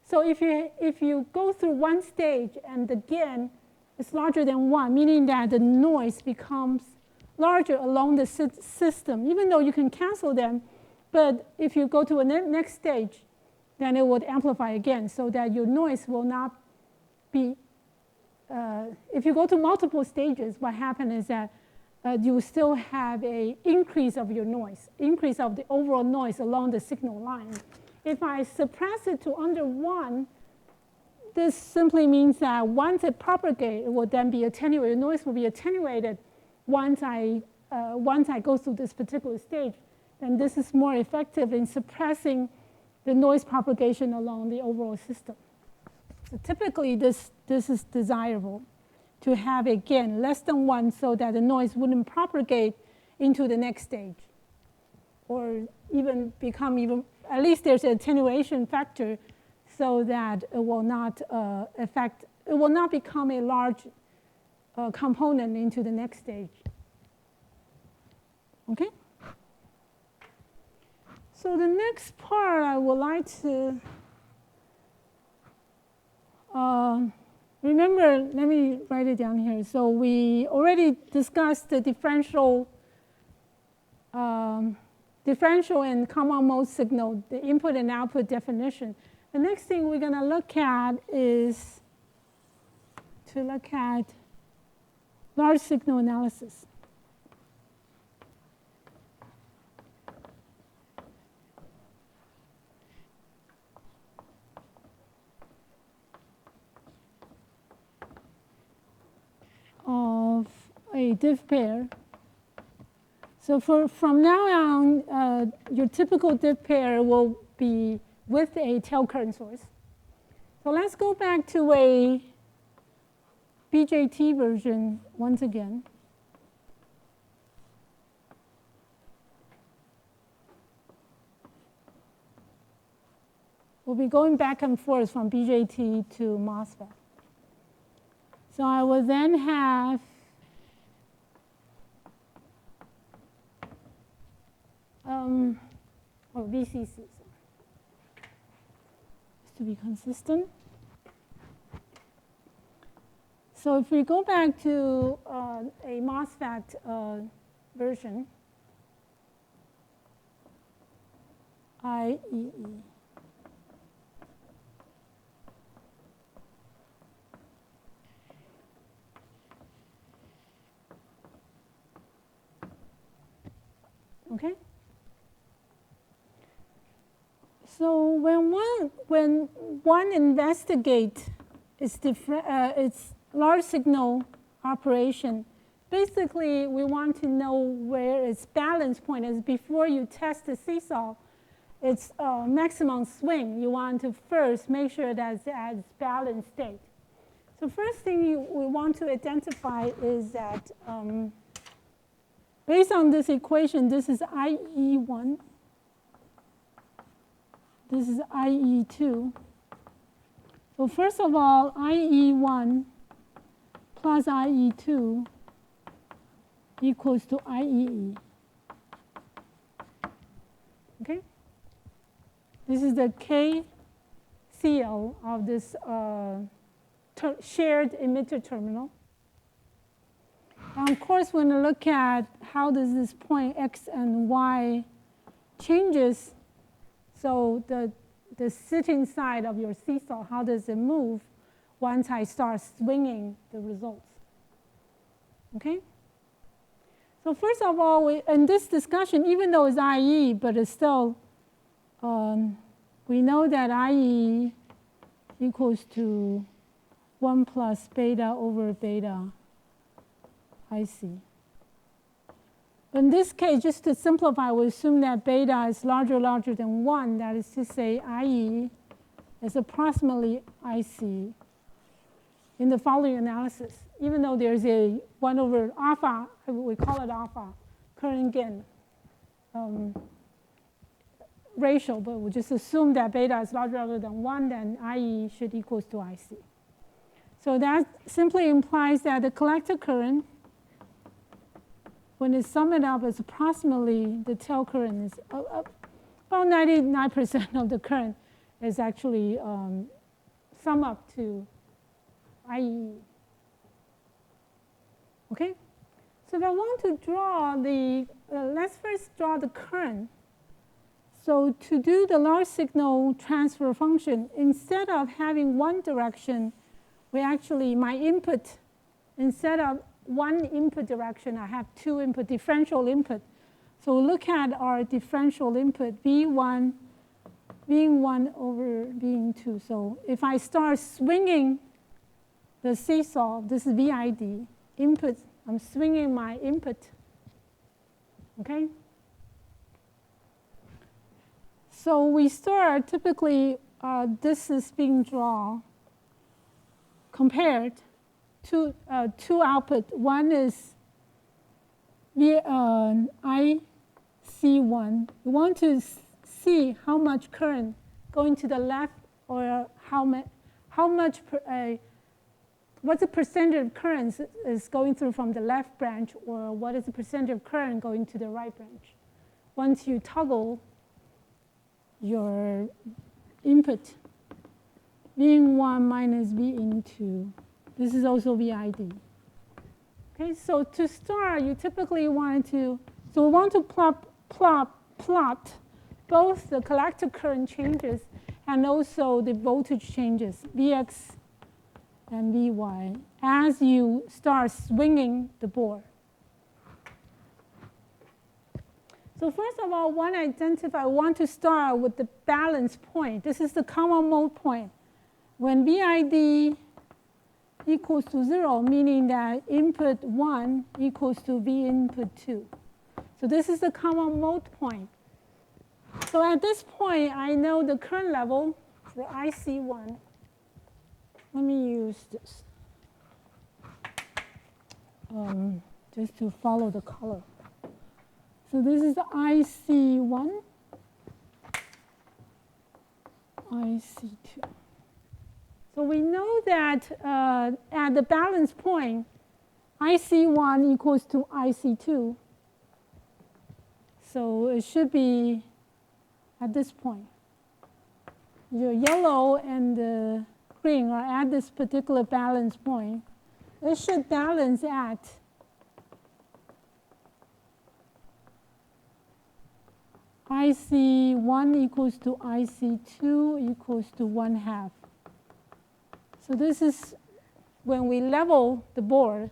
So if you go through one stage and the gain is larger than 1, meaning that the noise becomes larger along the system, even though you can cancel them, but if you go to a next stage, then it would amplify again, so that your noise will not be, if you go to multiple stages, what happens is that you still have an increase of your noise, increase of the overall noise along the signal line. If I suppress it to under 1, this simply means that once it propagates, it will then be attenuated. Noise will be attenuated once I go through this particular stage. Then this is more effective in suppressing the noise propagation along the overall system. So typically, this is desirable, to have a gain less than 1 so that the noise wouldn't propagate into the next stage, or even become even, at least there's an attenuation factor so that it will not it will not become a large component into the next stage. Okay? So the next part I would like to remember, let me write it down here. So we already discussed the differential and common mode signal, the input and output definition. The next thing we're going to look at is to look at large signal analysis. Of a diff pair. So from now on, your typical diff pair will be with a tail current source. So let's go back to a BJT version once again. We'll be going back and forth from BJT to MOSFET. So I will then have VCC, to be consistent. So if we go back to a MOSFET version, IEE. Okay? So when one investigates its large signal operation, basically we want to know where its balance point is before you test the seesaw. Its maximum swing, you want to first make sure that it's at its balanced state. So first thing we want to identify is that based on this equation, this is IE1. This is IE2. So first of all, IE1 plus IE2 equals to IEE. Okay? This is the KCL of this shared emitter terminal. And of course, when we look at how does this point X and Y changes, so the sitting side of your seesaw, how does it move once I start swinging the results? Okay? So first of all, in this discussion, even though it's IE, but it's still, we know that IE equals to 1 plus beta over beta IC. In this case, just to simplify, we assume that beta is larger than 1. That is to say, IE is approximately IC in the following analysis. Even though there's a 1 over alpha, we call it alpha, current gain ratio, but we just assume that beta is larger than 1, then IE should equal to IC. So that simply implies that the collector current, when it's summed up, is approximately the tail current is about 99% of the current is actually sum up to IE. Okay? So if I want to draw the, let's first draw the current. So to do the large signal transfer function, instead of having one direction, we actually, my input, instead of one input direction, I have two input, differential input. So look at our differential input, V1 being 1 over being 2. So if I start swinging the seesaw, this is VID, input, I'm swinging my input. Okay? So we start, typically, this is being drawn compared to two output. One is IC1. You want to see how much current going to the left, or how much what's the percentage of current is going through from the left branch, or what is the percentage of current going to the right branch. Once you toggle your input, V in 1 minus V in 2. This is also VID. Okay, so to start, you typically want to, so we want to plot both the collector current changes and also the voltage changes, Vx and Vy, as you start swinging the board. So first of all, I want to start with the balance point. This is the common mode point. When VID equals to 0, meaning that input 1 equals to V input 2. So this is the common mode point. So at this point, I know the current level for IC1. Let me use this just to follow the color. So this is IC1, IC2. So we know that at the balance point, IC1 equals to IC2. So it should be at this point. Your yellow and the green are at this particular balance point. It should balance at IC1 equals to IC2 equals to 1/2. So this is when we level the board.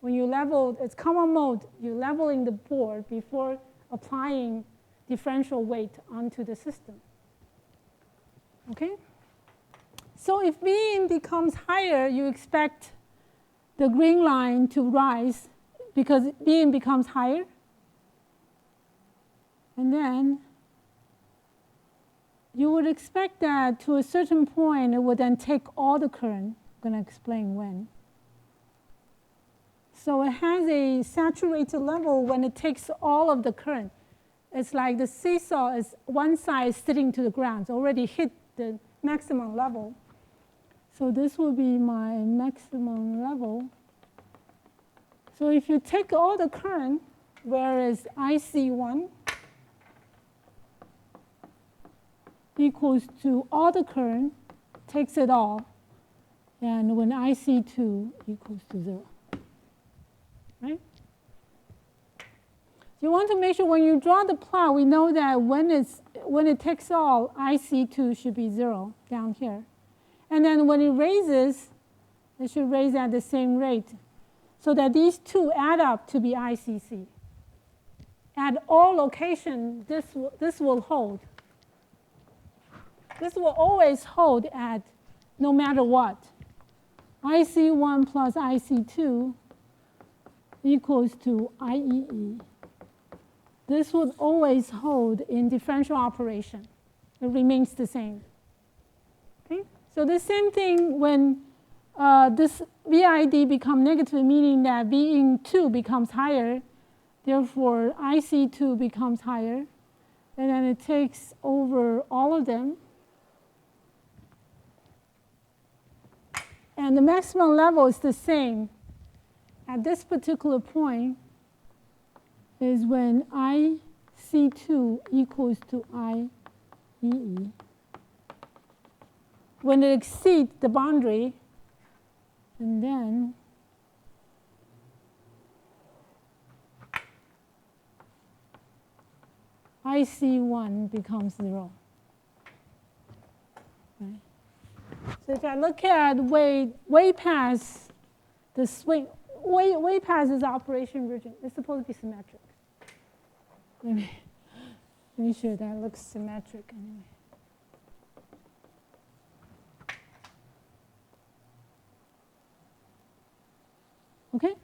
When you level, it's common mode, you're leveling the board before applying differential weight onto the system. Okay? So if Bin becomes higher, you expect the green line to rise because Bin becomes higher. And then you would expect that to a certain point, it would then take all the current. I'm going to explain when. So it has a saturated level when it takes all of the current. It's like the seesaw is one side sitting to the ground. It's already hit the maximum level. So this will be my maximum level. So if you take all the current, whereas IC1 equals to all the current, takes it all, and when IC2 equals to 0. Right? You want to make sure when you draw the plot, we know that when it takes all, IC2 should be 0 down here. And then when it raises, it should raise at the same rate so that these two add up to be ICC. At all locations, this will hold. This will always hold at no matter what. IC1 plus IC2 equals to IEE. This would always hold in differential operation. It remains the same. Okay? So the same thing when this VID becomes negative, meaning that VIN2 becomes higher. Therefore, IC2 becomes higher. And then it takes over all of them. And the maximum level is the same. At this particular point is when IC2 equals to IEE. When it exceeds the boundary, and then IC1 becomes 0. Right? So if I look at way past the swing, way past this operation region, it's supposed to be symmetric. Let me make sure that looks symmetric anyway. Okay?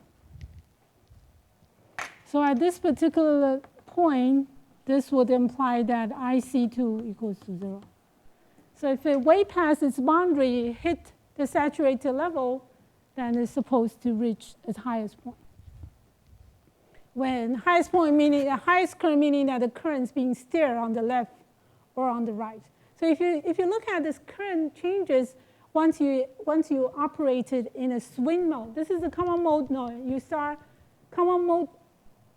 So at this particular point, this would imply that IC2 equals to 0. So if it way past its boundary hit the saturated level, then it's supposed to reach its highest point. When highest point meaning the highest current meaning that the current is being steered on the left or on the right. So if you look at this current changes once you operate it in a swing mode. This is the common mode node. You start common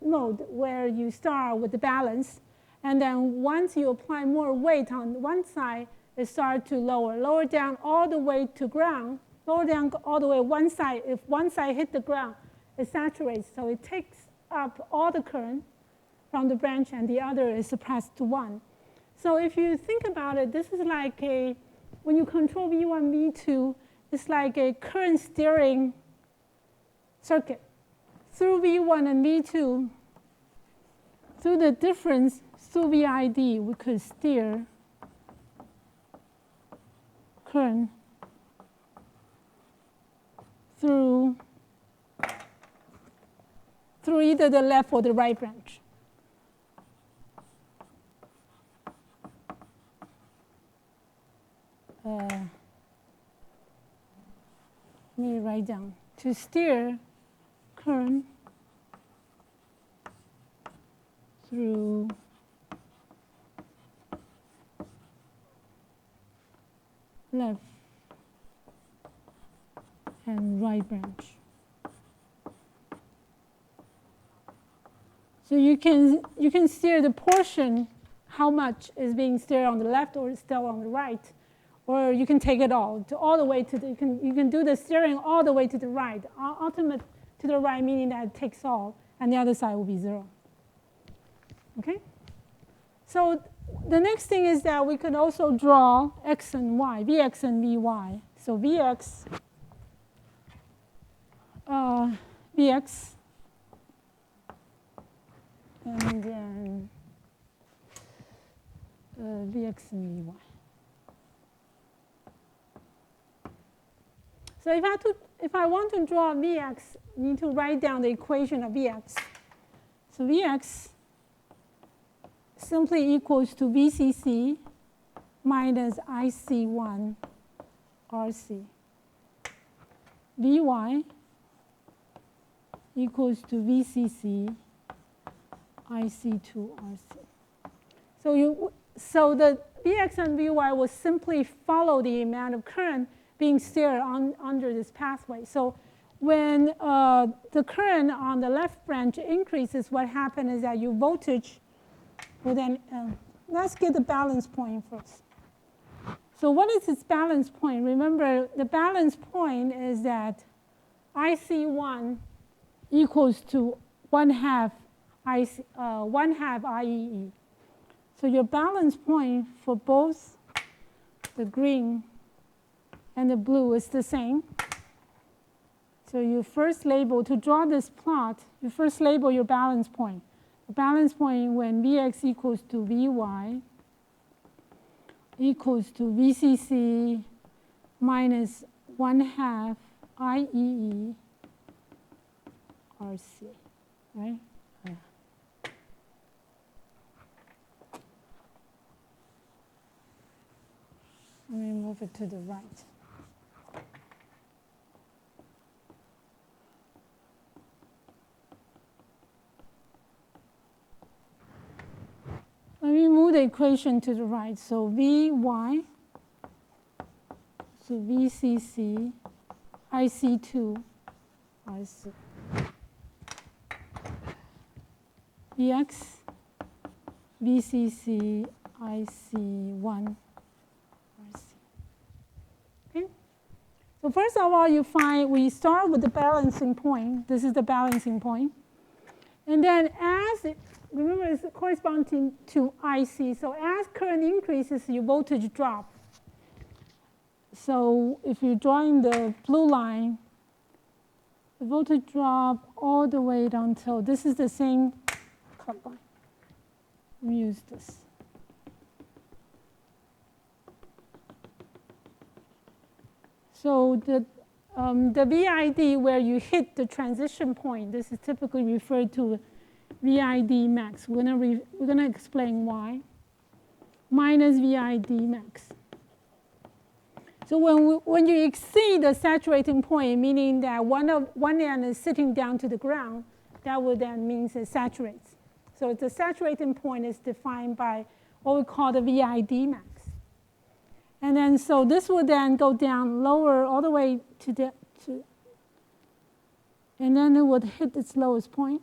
mode where you start with the balance, and then once you apply more weight on one side, it starts to lower down all the way to ground, lower down all the way one side. If one side hit the ground, it saturates, so it takes up all the current from the branch, and the other is suppressed to 1. So if you think about it, this is like when you control V1, V2, it's like a current steering circuit. Through V1 and V2, through the difference, through VID, we could steer current through either the left or the right branch. Let me write down. To steer current through left and right branch. So you can steer the portion, how much is being steered on the left or still on the right, or you can take it all the way to the, you can do the steering all the way to the right, ultimate to the right, meaning that it takes all, and the other side will be 0. Okay? So the next thing is that we can also draw x and y, Vx and Vy. So Vx, Vx, and then Vx and Vy. So if I want to draw Vx, I need to write down the equation of Vx. So Vx simply equals to VCC minus IC1 RC. Vy equals to VCC IC2 RC. So the Vx and Vy will simply follow the amount of current being steered under this pathway. So when the current on the left branch increases, what happens is that your voltage will then, let's get the balance point first. So what is this balance point? Remember, the balance point is that IC1 equals to 1/2 IEE. So your balance point for both the green and the blue is the same. So you first label, to draw this plot, you first label your balance point. The balance point when Vx equals to Vy equals to VCC minus 1/2 IEE RC, right? Yeah. Let me move it to the right. Let me move the equation to the right. So Vy, so VCC, IC2, RC. Vx, VCC, IC1, RC. Okay? So first of all, we start with the balancing point. This is the balancing point. And then remember, it's corresponding to IC. So as current increases, your voltage drop. So if you're drawing the blue line, the voltage drop all the way down until this is the same cut line. Let me use this. So the VID where you hit the transition point, this is typically referred to VID max. We're going to explain why. Minus VID max. So when you exceed the saturating point, meaning that one end is sitting down to the ground, that would then means it saturates. So the saturating point is defined by what we call the VID max. And then so this will then go down lower all the way and then it would hit its lowest point.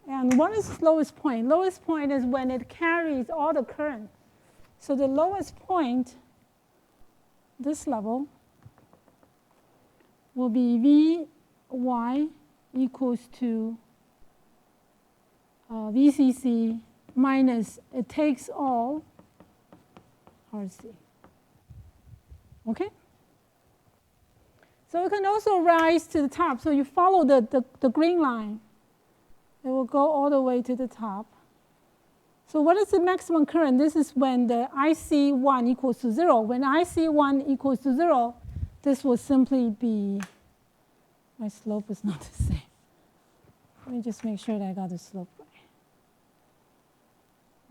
And what is its lowest point? Lowest point is when it carries all the current. So the lowest point, this level, will be Vy equals to VCC minus it takes all RC. Okay? So it can also rise to the top. So you follow the green line. It will go all the way to the top. So what is the maximum current? This is when the IC1 equals to 0. When IC1 equals to 0, this will simply be, my slope is not the same. Let me just make sure that I got the slope right.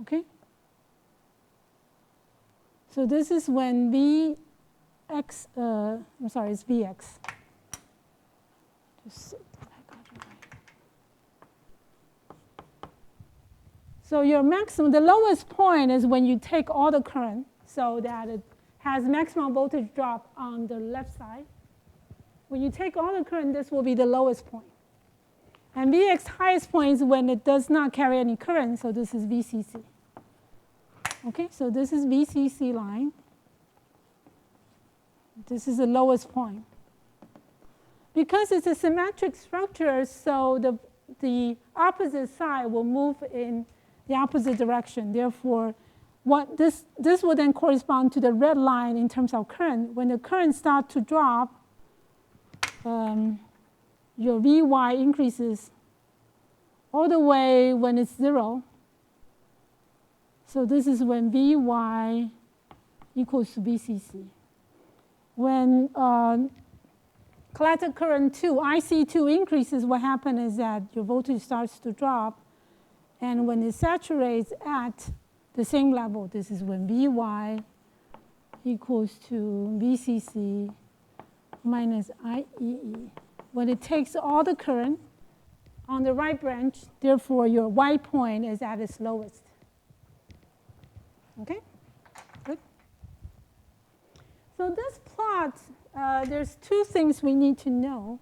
Okay? So this is when Vx, I'm sorry, it's Vx. Just So your maximum, the lowest point is when you take all the current so that it has maximum voltage drop on the left side. When you take all the current, this will be the lowest point. And Vx highest point is when it does not carry any current, so this is VCC. Okay, so this is VCC line. This is the lowest point. Because it's a symmetric structure, so the opposite side will move in the opposite direction. Therefore, this will then correspond to the red line in terms of current. When the current starts to drop, your Vy increases all the way when it's 0. So this is when Vy equals to VCC. When collector current 2, IC2 increases, what happens is that your voltage starts to drop. And when it saturates at the same level, this is when Vy equals to VCC minus IEE. When it takes all the current on the right branch, therefore your Y point is at its lowest. Okay? Good. So this plot, there's two things we need to know.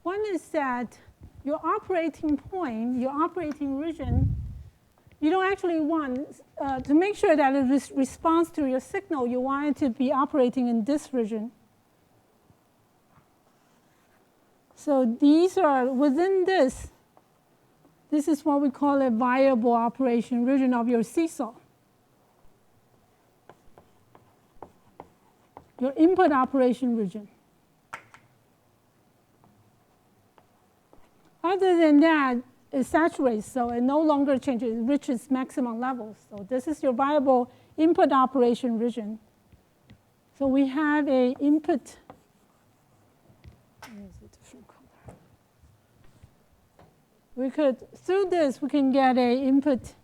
One is that your operating point, your operating region, you don't actually want, to make sure that it responds to your signal, you want it to be operating in this region. So these are, within this is what we call a viable operation region of your seesaw. Your input operation region. Other than that, it saturates, so it no longer changes, it reaches maximum levels. So this is your viable input operation region. So we have a input. We could, through this, we can get a input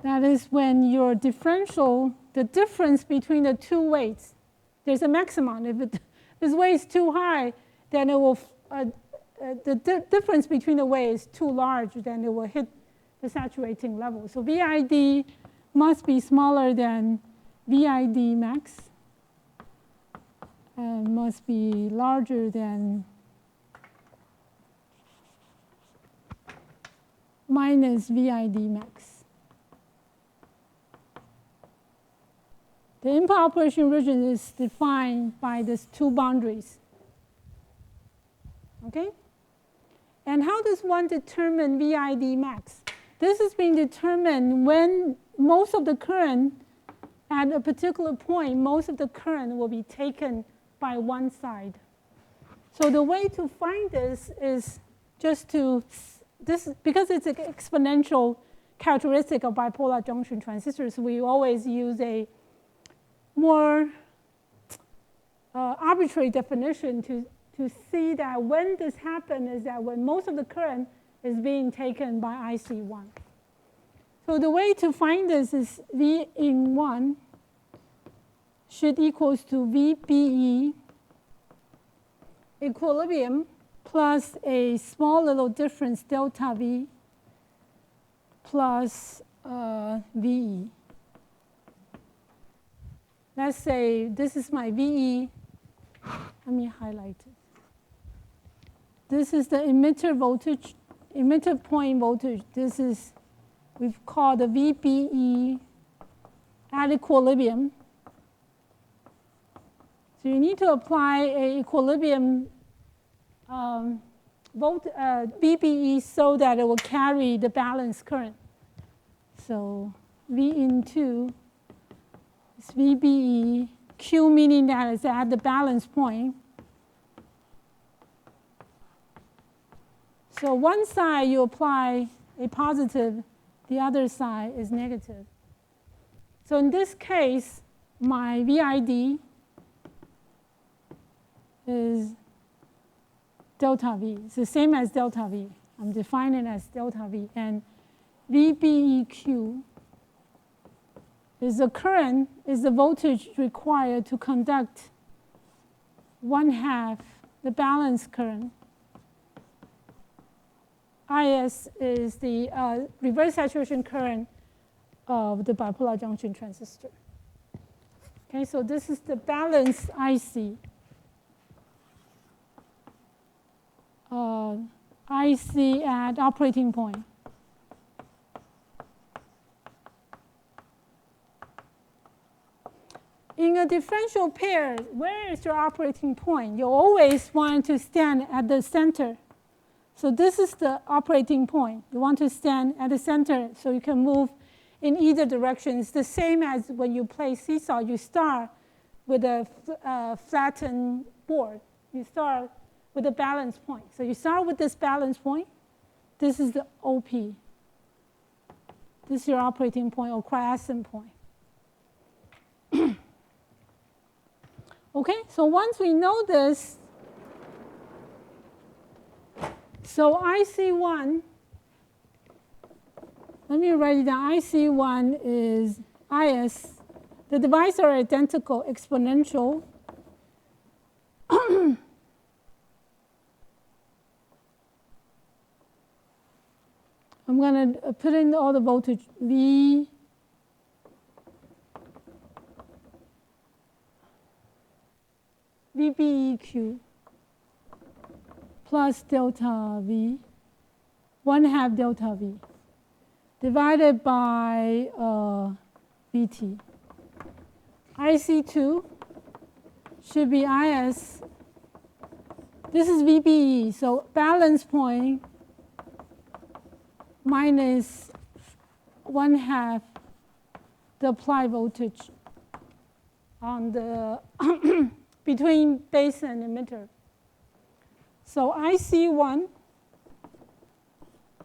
that is when your differential, the difference between the two weights, there's a maximum. If this weight is too high, then it will, the difference between the weights is too large, then it will hit the saturating level. So VID must be smaller than VID max and must be larger than minus VID max. The input operation region is defined by these two boundaries. Okay? And how does one determine VID max? This is being determined when most of the current, at a particular point, most of the current will be taken by one side. So the way to find this is just to, because it's an exponential characteristic of bipolar junction transistors, we always use a more arbitrary definition to see that when this happens is that when most of the current is being taken by IC1. So the way to find this is V in 1 should equals to VBE equilibrium plus a small little difference delta V plus VE. Let's say this is my VE. Let me highlight it. This is the emitter voltage, emitter point voltage. This is, we've called the VBE at equilibrium. So you need to apply a equilibrium VBE so that it will carry the balance current. So V in 2 is VBE, Q meaning that it's at the balance point. So one side you apply a positive, the other side is negative. So in this case, my VID is delta V. It's the same as delta V. I'm defining it as delta V. And VBEQ is the current, is the voltage required to conduct 1/2 the balance current. IS is the reverse saturation current of the bipolar junction transistor. Okay, so this is the balance IC. IC at operating point. in a differential pair, where is your operating point? You always want to stand at the center. So this is the operating point. You want to stand at the center so you can move in either direction. It's the same as when you play seesaw. You start with a flattened board. You start with a balance point. So you start with this balance point. This is the OP. This is your operating point or quiescent point. Okay, so once we know this, so IC1, let me write it down. IC1 is IS. The divisors are identical, exponential. I'm going to put in all the voltage. VBEQ plus delta V, 1/2 delta V, divided by VT. IC2 should be IS. This is VBE, so balance point minus 1/2 the applied voltage on the between base and emitter. So IC1,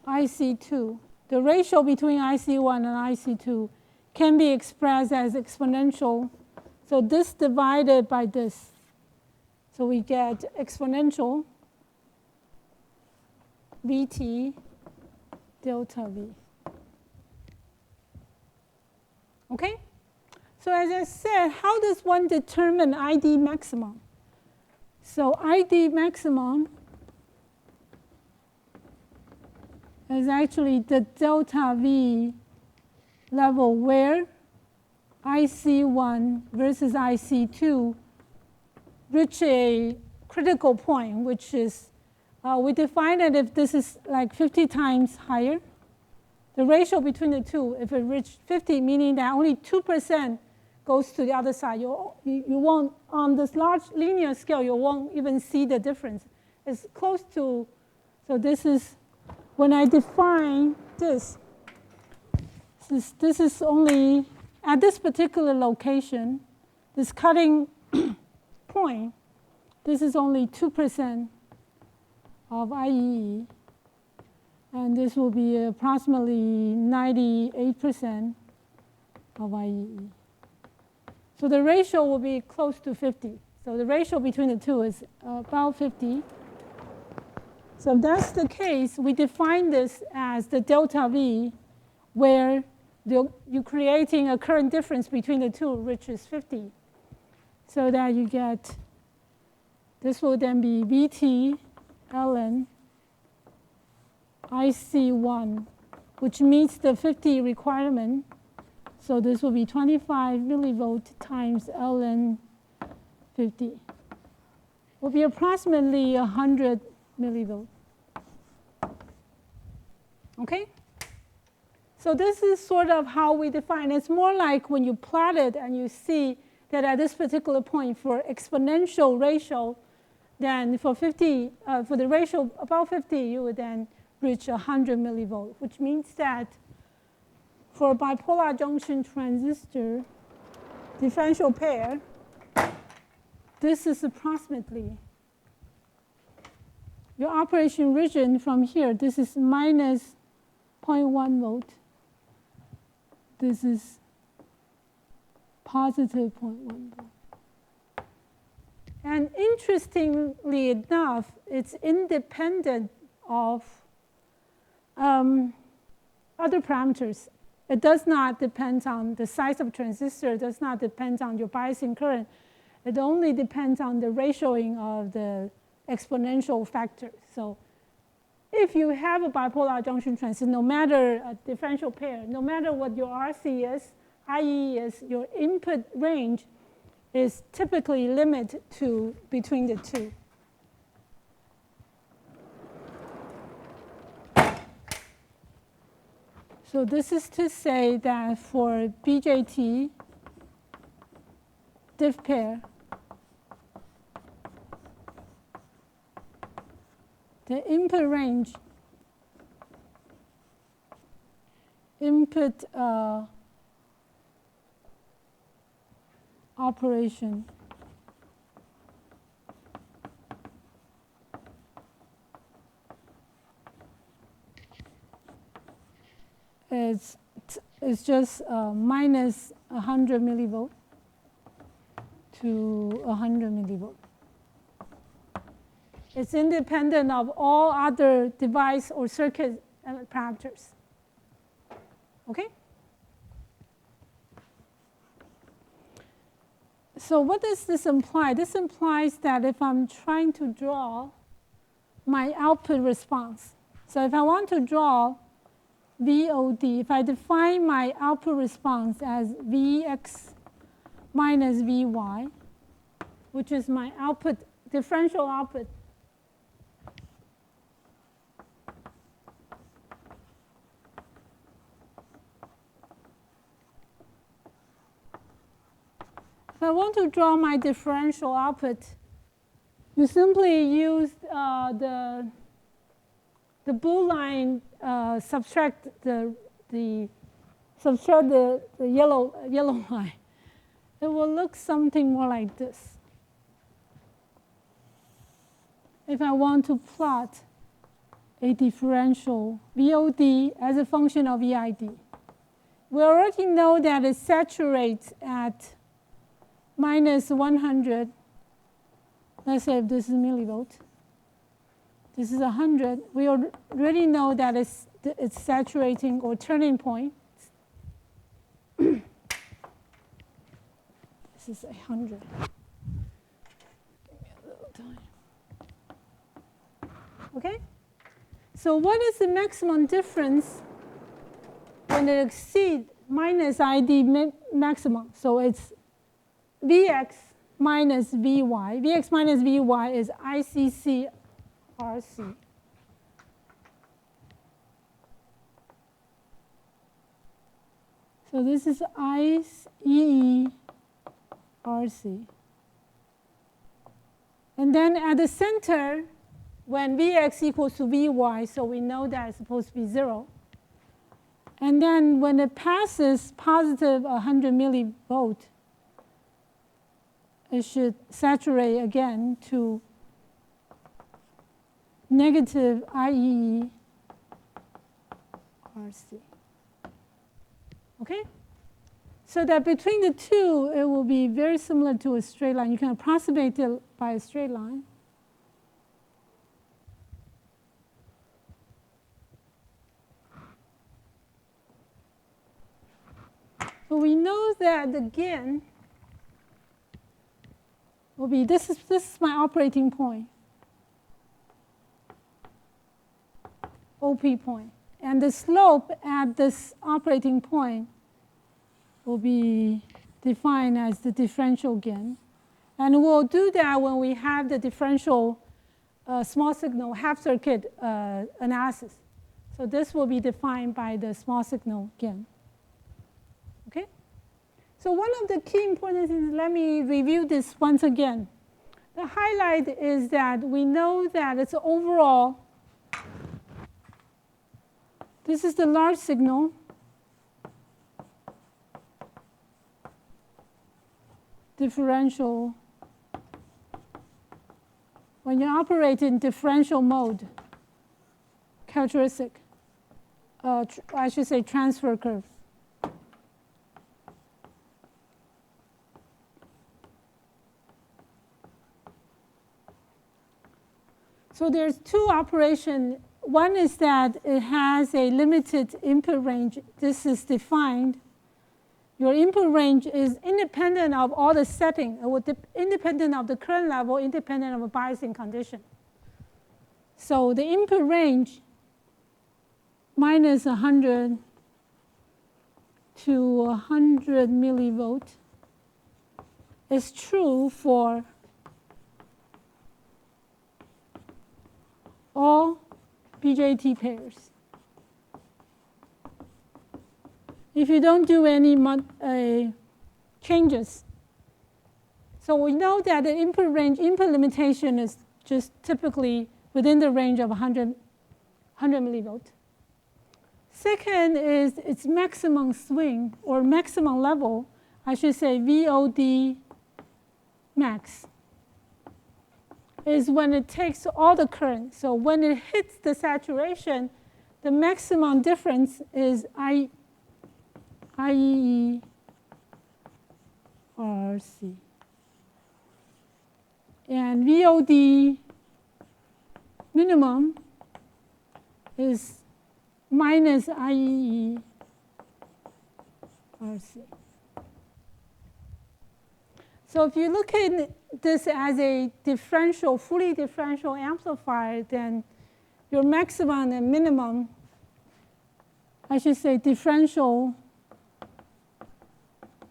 IC2, the ratio between IC1 and IC2 can be expressed as exponential. So this divided by this. So we get exponential VT delta V. Okay? So as I said, how does one determine ID maximum? So ID maximum is actually the delta V level where IC1 versus IC2 reach a critical point, which is, we define it if this is like 50 times higher. The ratio between the two, if it reached 50, meaning that only 2% goes to the other side. You won't, on this large linear scale, you won't even see the difference. It's close to, so this is, when I define this, this is only, at this particular location, this cutting point, this is only 2% of IEE. And this will be approximately 98% of IEE. So the ratio will be close to 50. So the ratio between the two is about 50. So if that's the case, we define this as the delta V, where you're creating a current difference between the two, which is 50. So that you get, this will then be VT ln IC1, which meets the 50 requirement. So this will be 25 millivolt times ln 50. Will be approximately 100 millivolt. Okay? So this is sort of how we define. It's more like when you plot it and you see that at this particular point for exponential ratio, then for 50, for the ratio about 50, you would then reach 100 millivolt, which means that for a bipolar junction transistor differential pair, this is approximately your operation region from here. This is minus 0.1 volt. This is positive 0.1 volt. And interestingly enough, it's independent of other parameters. It does not depend on the size of transistor. It does not depend on your biasing current. It only depends on the ratioing of the exponential factor. So if you have a bipolar junction transistor, no matter a differential pair, no matter what your RC is, IE is, your input range is typically limited to between the two. So this is to say that for BJT, diff pair, the input range, input operation is just minus 100 millivolt to 100 millivolt. It's independent of all other device or circuit parameters. Okay? So what does this imply? This implies that if I'm trying to draw my output response, so if I want to draw VOD, if I define my output response as Vx minus Vy, which is my output, differential output, if I want to draw my differential output, you simply use the blue line, subtract the yellow line. It will look something more like this. If I want to plot a differential VOD as a function of EID, we already know that it saturates at minus 100. Let's say if this is millivolt. This is 100. We already know that it's saturating or turning point. This is 100. Give me a little time. Okay? So what is the maximum difference when it exceeds minus ID maximum? So it's Vx minus Vy. Vx minus Vy is ICC RC. So this is IEE RC. And then at the center, when Vx equals to Vy, so we know that it's supposed to be 0. And then when it passes positive 100 millivolt, it should saturate again to negative IEE RC. Okay? So that between the two, it will be very similar to a straight line. You can approximate it by a straight line. But we know that the gain will be, this is my operating point, OP point. And the slope at this operating point will be defined as the differential gain. And we'll do that when we have the differential small signal half circuit analysis. So this will be defined by the small signal gain. Okay? So one of the key important things, let me review this once again. The highlight is that we know that it's overall, this is the large signal. Differential. When you operate in differential mode, characteristic, I should say transfer curve. So there's two operations. One is that it has a limited input range. This is defined. Your input range is independent of all the setting, independent of the current level, independent of a biasing condition. So the input range minus 100 to 100 millivolt is true for all BJT pairs. If you don't do any changes, So we know that the input limitation is just typically within the range of 100 millivolts. Second is its maximum swing, or maximum level, I should say VOD max, is when it takes all the current. So when it hits the saturation, the maximum difference is IEE RC. And VOD minimum is minus IEE RC. So if you look at this as a differential, fully differential amplifier, then your maximum and minimum, I should say differential,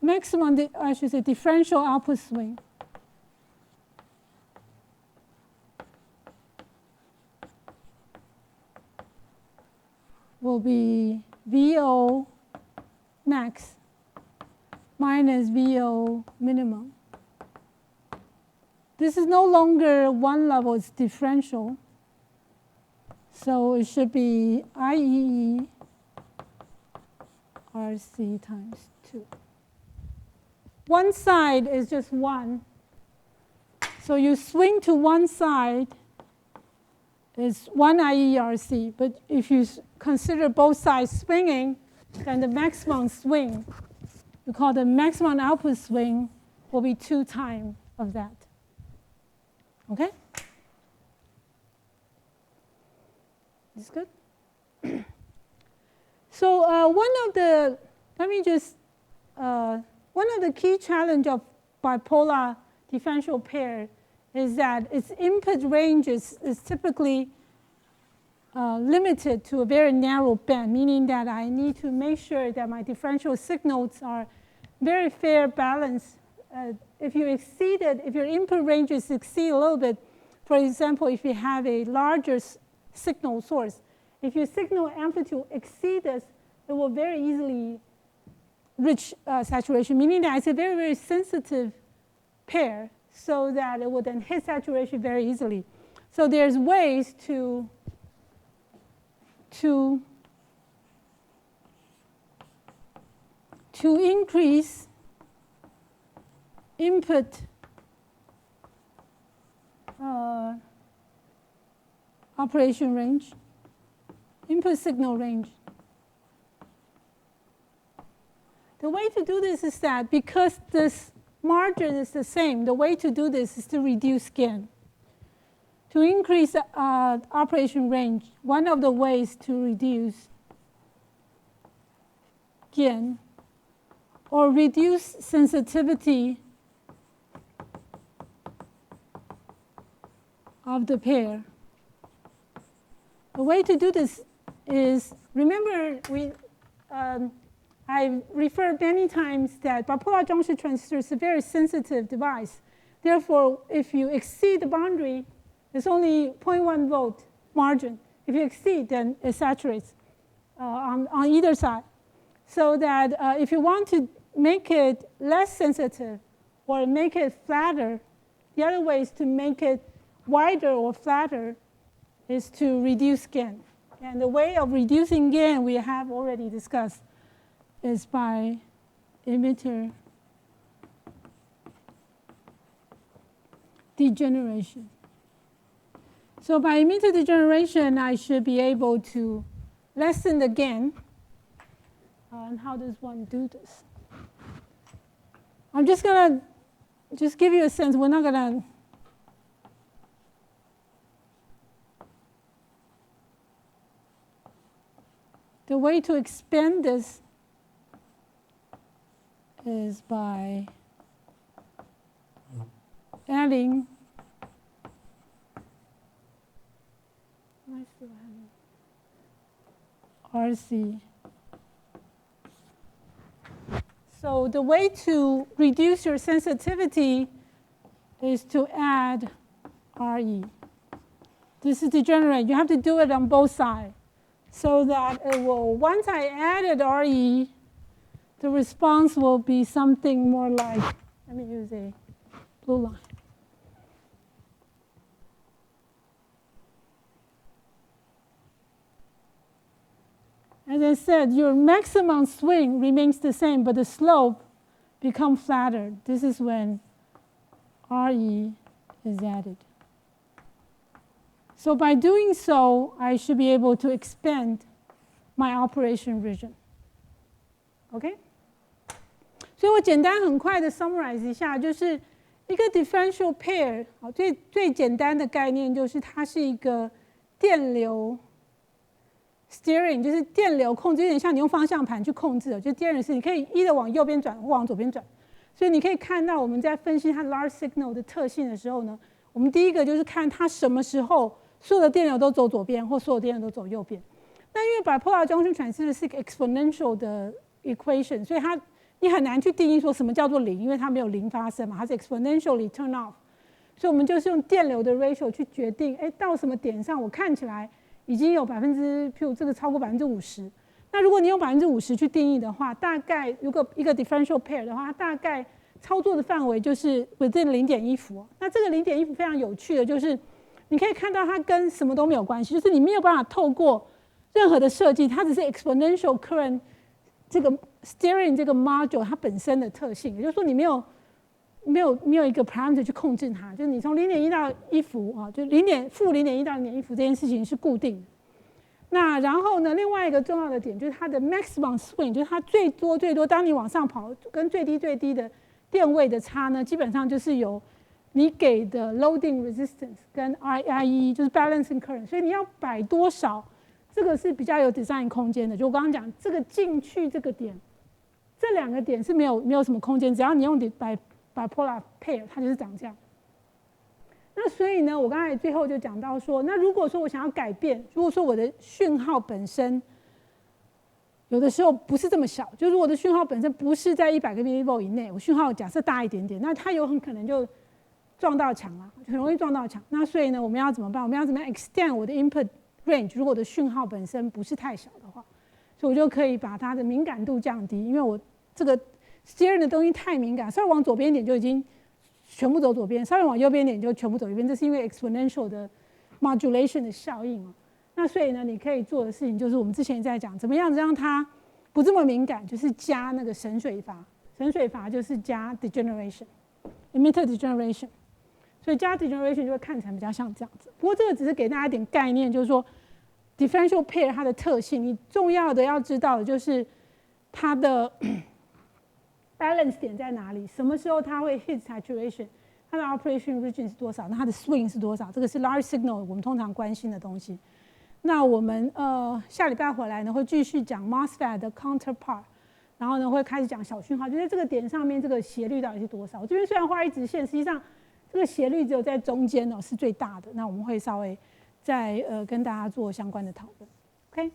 maximum, I should say differential output swing will be VO max minus VO minimum. This is no longer one level, it's differential. So it should be IEE RC times 2. One side is just 1. So you swing to one side, it's 1 IEE RC. But if you consider both sides swinging, then the maximum swing, we call the maximum output swing, will be 2 times of that. Okay? Is good? So one of the key challenge of bipolar differential pair is that its input range is typically limited to a very narrow band, meaning that I need to make sure that my differential signals are very fair balance. If you exceed it, if your input ranges exceed a little bit, for example, if you have a larger signal source, if your signal amplitude exceeds this, it will very easily reach saturation, meaning that it's a very, very sensitive pair, so that it will then hit saturation very easily. So there's ways to increase input operation range, input signal range. The way to do this is that because this margin is the same, the way to do this is to reduce gain. To increase operation range, one of the ways to reduce gain or reduce sensitivity of the pair. The way to do this is, remember, I referred many times that bipolar junction transistor is a very sensitive device. Therefore, if you exceed the boundary, it's only 0.1 volt margin. If you exceed, then it saturates on either side. So that if you want to make it less sensitive or make it flatter, the other way is to make it wider or flatter is to reduce gain. And the way of reducing gain we have already discussed is by emitter degeneration. So by emitter degeneration, I should be able to lessen the gain. And how does one do this? I'm just going to give you a sense. We're not going to the way to expand this is by adding RC. So the way to reduce your sensitivity is to add RE. This is degenerate. You have to do it on both sides so that it will, once I added RE, the response will be something more like, let me use a blue line. As I said, your maximum swing remains the same, but the slope becomes flatter. This is when RE is added. So by doing so, I should be able to expand my operation region. OK? 所以我简单很快的 summarize 一下，就是一个 differential pair， 最简单的概念就是它是一个电流 steering， 就是电流控制，有点像你用方向盘去控制的，就电流是你可以一的往右边转，或往左边转。所以你可以看到我们在分析它 large signal 的特性的时候呢，我们第一个就是看它什么时候所有的电流都走左边，或所有电流都走右边。那因为 bipolar junction transistor 是一个 exponential 的 equation， 所以你很难去定义说什么叫做零，因为它没有零发生嘛，它是 exponentially turn off。所以我们就是用电流的 ratio 去决定，到什么点上我看起来已经有譬如这个超过50%。那如果你用50%去定义的话，大概如果一个 differential pair 的话，它大概操作的范围就是 within 0.1伏。那这个0.1伏非常有趣的就是，你可以看到它跟什么都没有关系，就是你没有办法透过任何的设计，它只是 exponential current 这个 steering 这个 module 它本身的特性，也就是说你没有一个 parameter 去控制它，就是你从0.1到1伏啊，就负0.1到0.1伏这件事情是固定的。那然后呢，另外一个重要的点就是它的 maximum swing， 就是它最多，当你往上跑跟最低的电位的差呢，基本上就是有你给的 loading resistance 跟 IE 就是 balancing current， 所以你要摆多少，这个是比较有 design 空间的。就我刚刚讲，这个进去这个点，这两个点是没有什么空间，只要你用bipolar pair， 它就是长这样。那所以呢，我刚才最后就讲到说，那如果说我想要改变，如果说我的讯号本身有的时候不是这么小，就是我的讯号本身不是在100个 millivolt 以内，我讯号假设大一点点，那它有很可能就撞到墙了，很容易撞到墙。那所以呢，我们要怎么办？我们要怎么样 extend 我的 input range？ 如果我的讯号本身不是太小的话，所以我就可以把它的敏感度降低，因为我这个 steering 的东西太敏感，稍微往左边一点就已经全部走左边，稍微往右边一点就全部走右边，这是因为 exponential 的 modulation 的效应嘛。那所以呢，你可以做的事情就是我们之前在讲，怎么样子让它不这么敏感，就是加那个省水阀。省水阀就是加 degeneration，emitter degeneration。所以加 degeneration 就会看起来比较像这样子。不过这个只是给大家一点概念，就是说 differential pair 它的特性，你重要的要知道的就是它的balance 点在哪里？什么时候它会 hit saturation？ 它的 operation region 是多少？那它的 swing 是多少？这个是 large signal 我们通常关心的东西。那我们下礼拜回来呢，会继续讲 MOSFET 的 counterpart， 然后呢会开始讲小讯号，就在这个点上面这个斜率到底是多少？我这边虽然画一直线，实际上这个斜率只有在中间是最大的。那我们会稍微再跟大家做相关的讨论。OK。